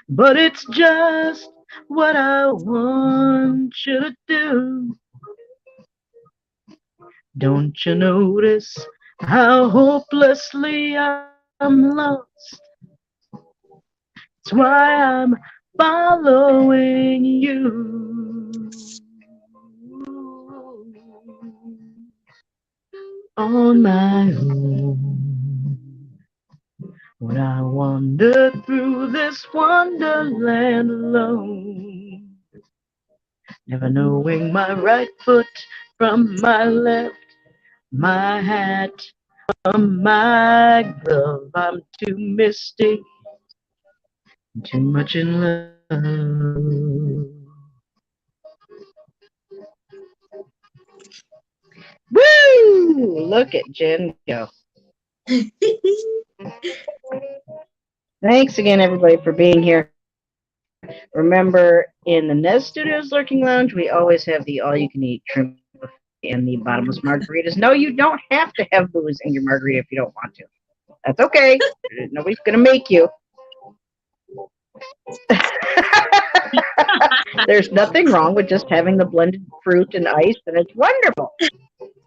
S1: but it's just what I want you to do. Don't you notice how hopelessly I'm lost? It's why I'm following you on my own. When I wander through this wonderland alone, never knowing my right foot from my left, my hat from my glove. I'm too misty, too much in love. Woo! Look at Jen go. Thanks again, everybody, for being here. Remember, in the Nez Studios Lurking Lounge, we always have the all-you-can-eat shrimp buffet and the bottomless margaritas. No, you don't have to have booze in your margarita if you don't want to. That's okay. Nobody's going to make you. There's nothing wrong with just having the blended fruit and ice, and it's wonderful.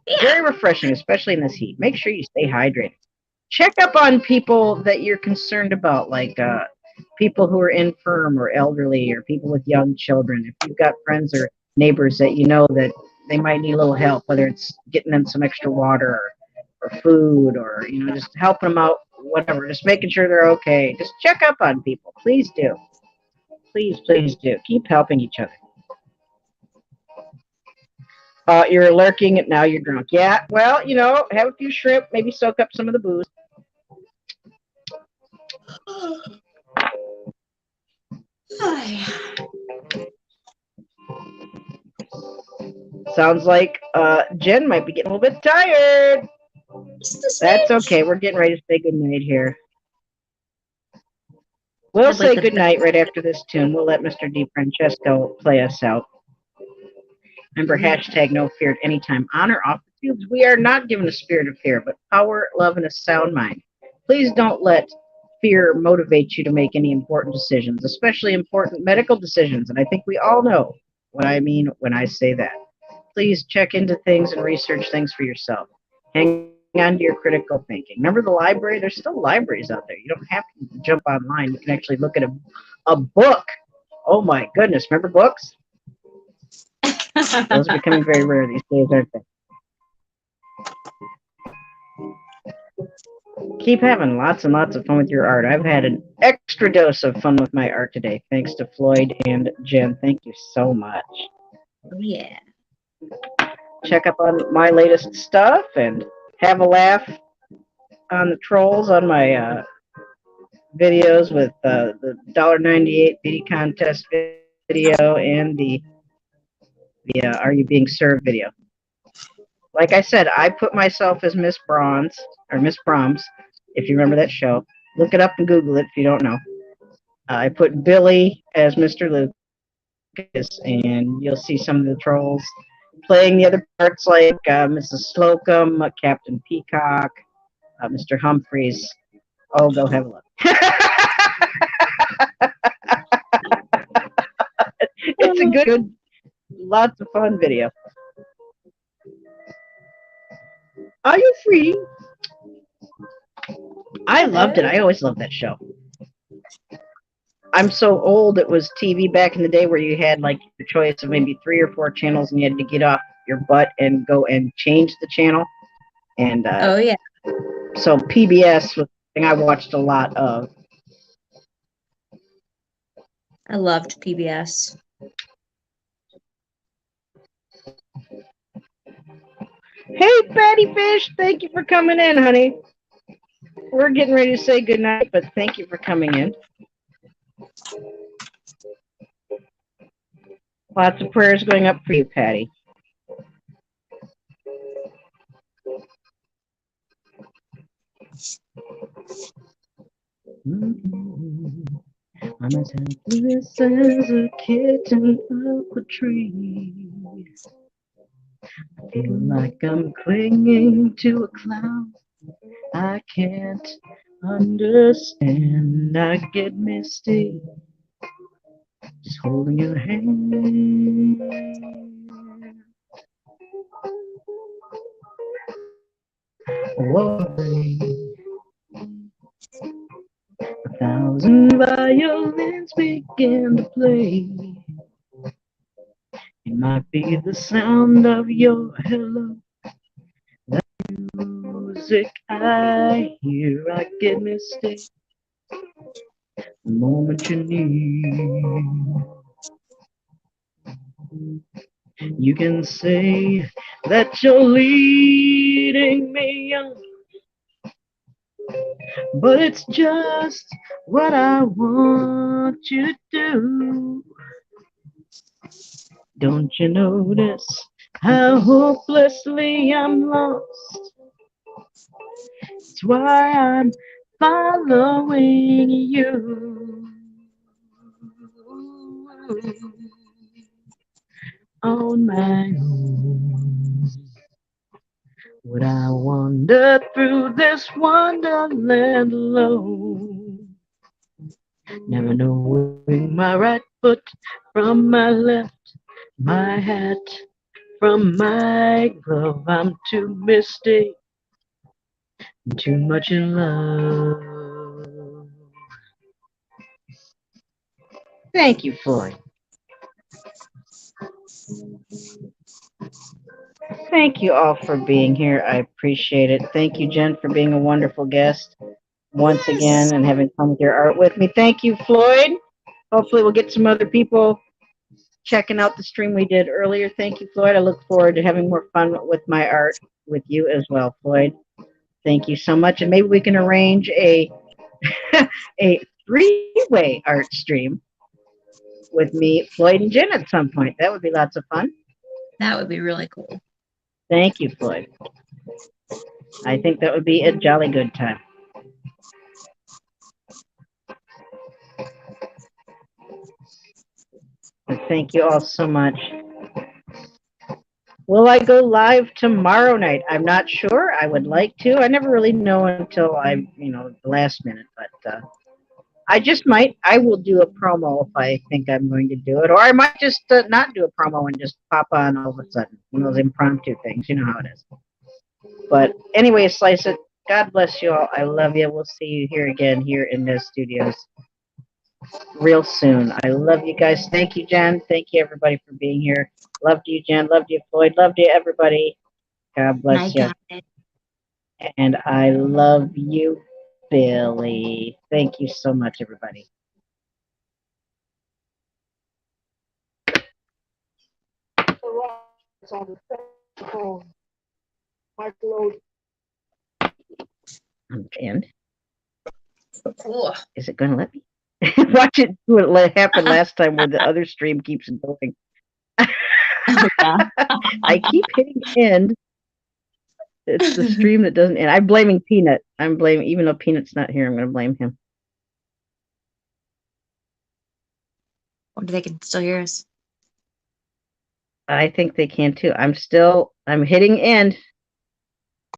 S2: Yeah.
S1: Very refreshing, especially in this heat. Make sure you stay hydrated. Check up on people that you're concerned about, like people who are infirm or elderly or people with young children. If you've got friends or neighbors that you know that they might need a little help, whether it's getting them some extra water or food or, just helping them out, whatever, just making sure they're okay. Just check up on people. Please do. Please, please do. Keep helping each other. You're lurking, and now you're drunk. Yeah, well, have a few shrimp, maybe soak up some of the booze. Sounds like Jen might be getting a little bit tired. That's okay. We're getting ready to say goodnight here. We'll say goodnight right after this tune. We'll let Mr. DiFrancesco play us out. Remember, hashtag no fear at any time. On or off the fields, we are not given a spirit of fear, but power, love, and a sound mind. Please don't let fear motivate you to make any important decisions, especially important medical decisions. And I think we all know what I mean when I say that. Please check into things and research things for yourself. Hang on to your critical thinking. Remember the library? There's still libraries out there. You don't have to jump online. You can actually look at a book. Oh my goodness. Remember books? Those are becoming very rare these days, aren't they? Keep having lots and lots of fun with your art. I've had an extra dose of fun with my art today, thanks to Floyd and Jen. Thank you so much.
S2: Oh, yeah.
S1: Check up on my latest stuff and have a laugh on the trolls on my videos with the $1.98 beauty contest video and the Are You Being Served video. Like I said, I put myself as Miss Bronze, or Miss Brahms, if you remember that show. Look it up and Google it if you don't know. I put Billy as Mr. Lucas, and you'll see some of the trolls playing the other parts like Mrs. Slocum, Captain Peacock, Mr. Humphreys. Oh, go have a look. It's a good, lots of fun video. Are you free? I loved it. I always loved that show. I'm so old. It was TV back in the day where you had like your choice of maybe 3 or 4 channels, and you had to get off your butt and go and change the channel. And
S2: oh yeah.
S1: So PBS was the thing I watched a lot of.
S2: I loved PBS.
S1: Hey, Patty Fish, thank you for coming in, honey. We're getting ready to say goodnight, but thank you for coming in. Lots of prayers going up for you, Patty. I'm as helpless as a kitten up a tree. I feel like I'm clinging to a cloud. I can't understand. I get misty just holding your hand. Whoa, a thousand violins begin to play. It might be the sound of your hello, the music I hear. I get misty the moment you need. You can say that you're leading me on, but it's just what I want you to do. Don't you notice how hopelessly I'm lost? It's why I'm following you on my own. Would I wander through this wonderland alone? Never knowing my right foot from my left, my hat from my glove. I'm too misty, too much in love. Thank you, Floyd. Thank you all for being here. I appreciate it. Thank you, Jen, for being a wonderful guest once again and having fun with your art with me. Thank you, Floyd. Hopefully, we'll get some other people checking out the stream we did earlier. Thank you, Floyd. I look forward to having more fun with my art with you as well, Floyd. Thank you so much. And maybe we can arrange a a three-way art stream with me, Floyd, and Jen at some point. That would be lots of fun.
S2: That would be really cool.
S1: Thank you, Floyd. I think that would be a jolly good time. Thank you all so much. Will I go live tomorrow night? I'm not sure. I would like to. I never really know until the last minute, but I just might. I will do a promo if I think I'm going to do it, or I might just not do a promo and just pop on all of a sudden. One of those impromptu things. You know how it is. But anyway, Slice It. God bless you all. I love you. We'll see you here again here in the studios real soon. I love you guys. Thank you, Jen. Thank you, everybody, for being here. Loved you, Jen. Loved you, Floyd. Loved you, everybody. God bless you. And I love you, Billy. Thank you so much, everybody. And is it going to let me? Watch it do what happened last time where the other stream keeps going. I keep hitting end. It's the stream that doesn't end. I'm blaming Peanut. Even though Peanut's not here, I'm going to blame him.
S2: Wonder they can still hear us.
S1: I think they can too. I'm hitting end.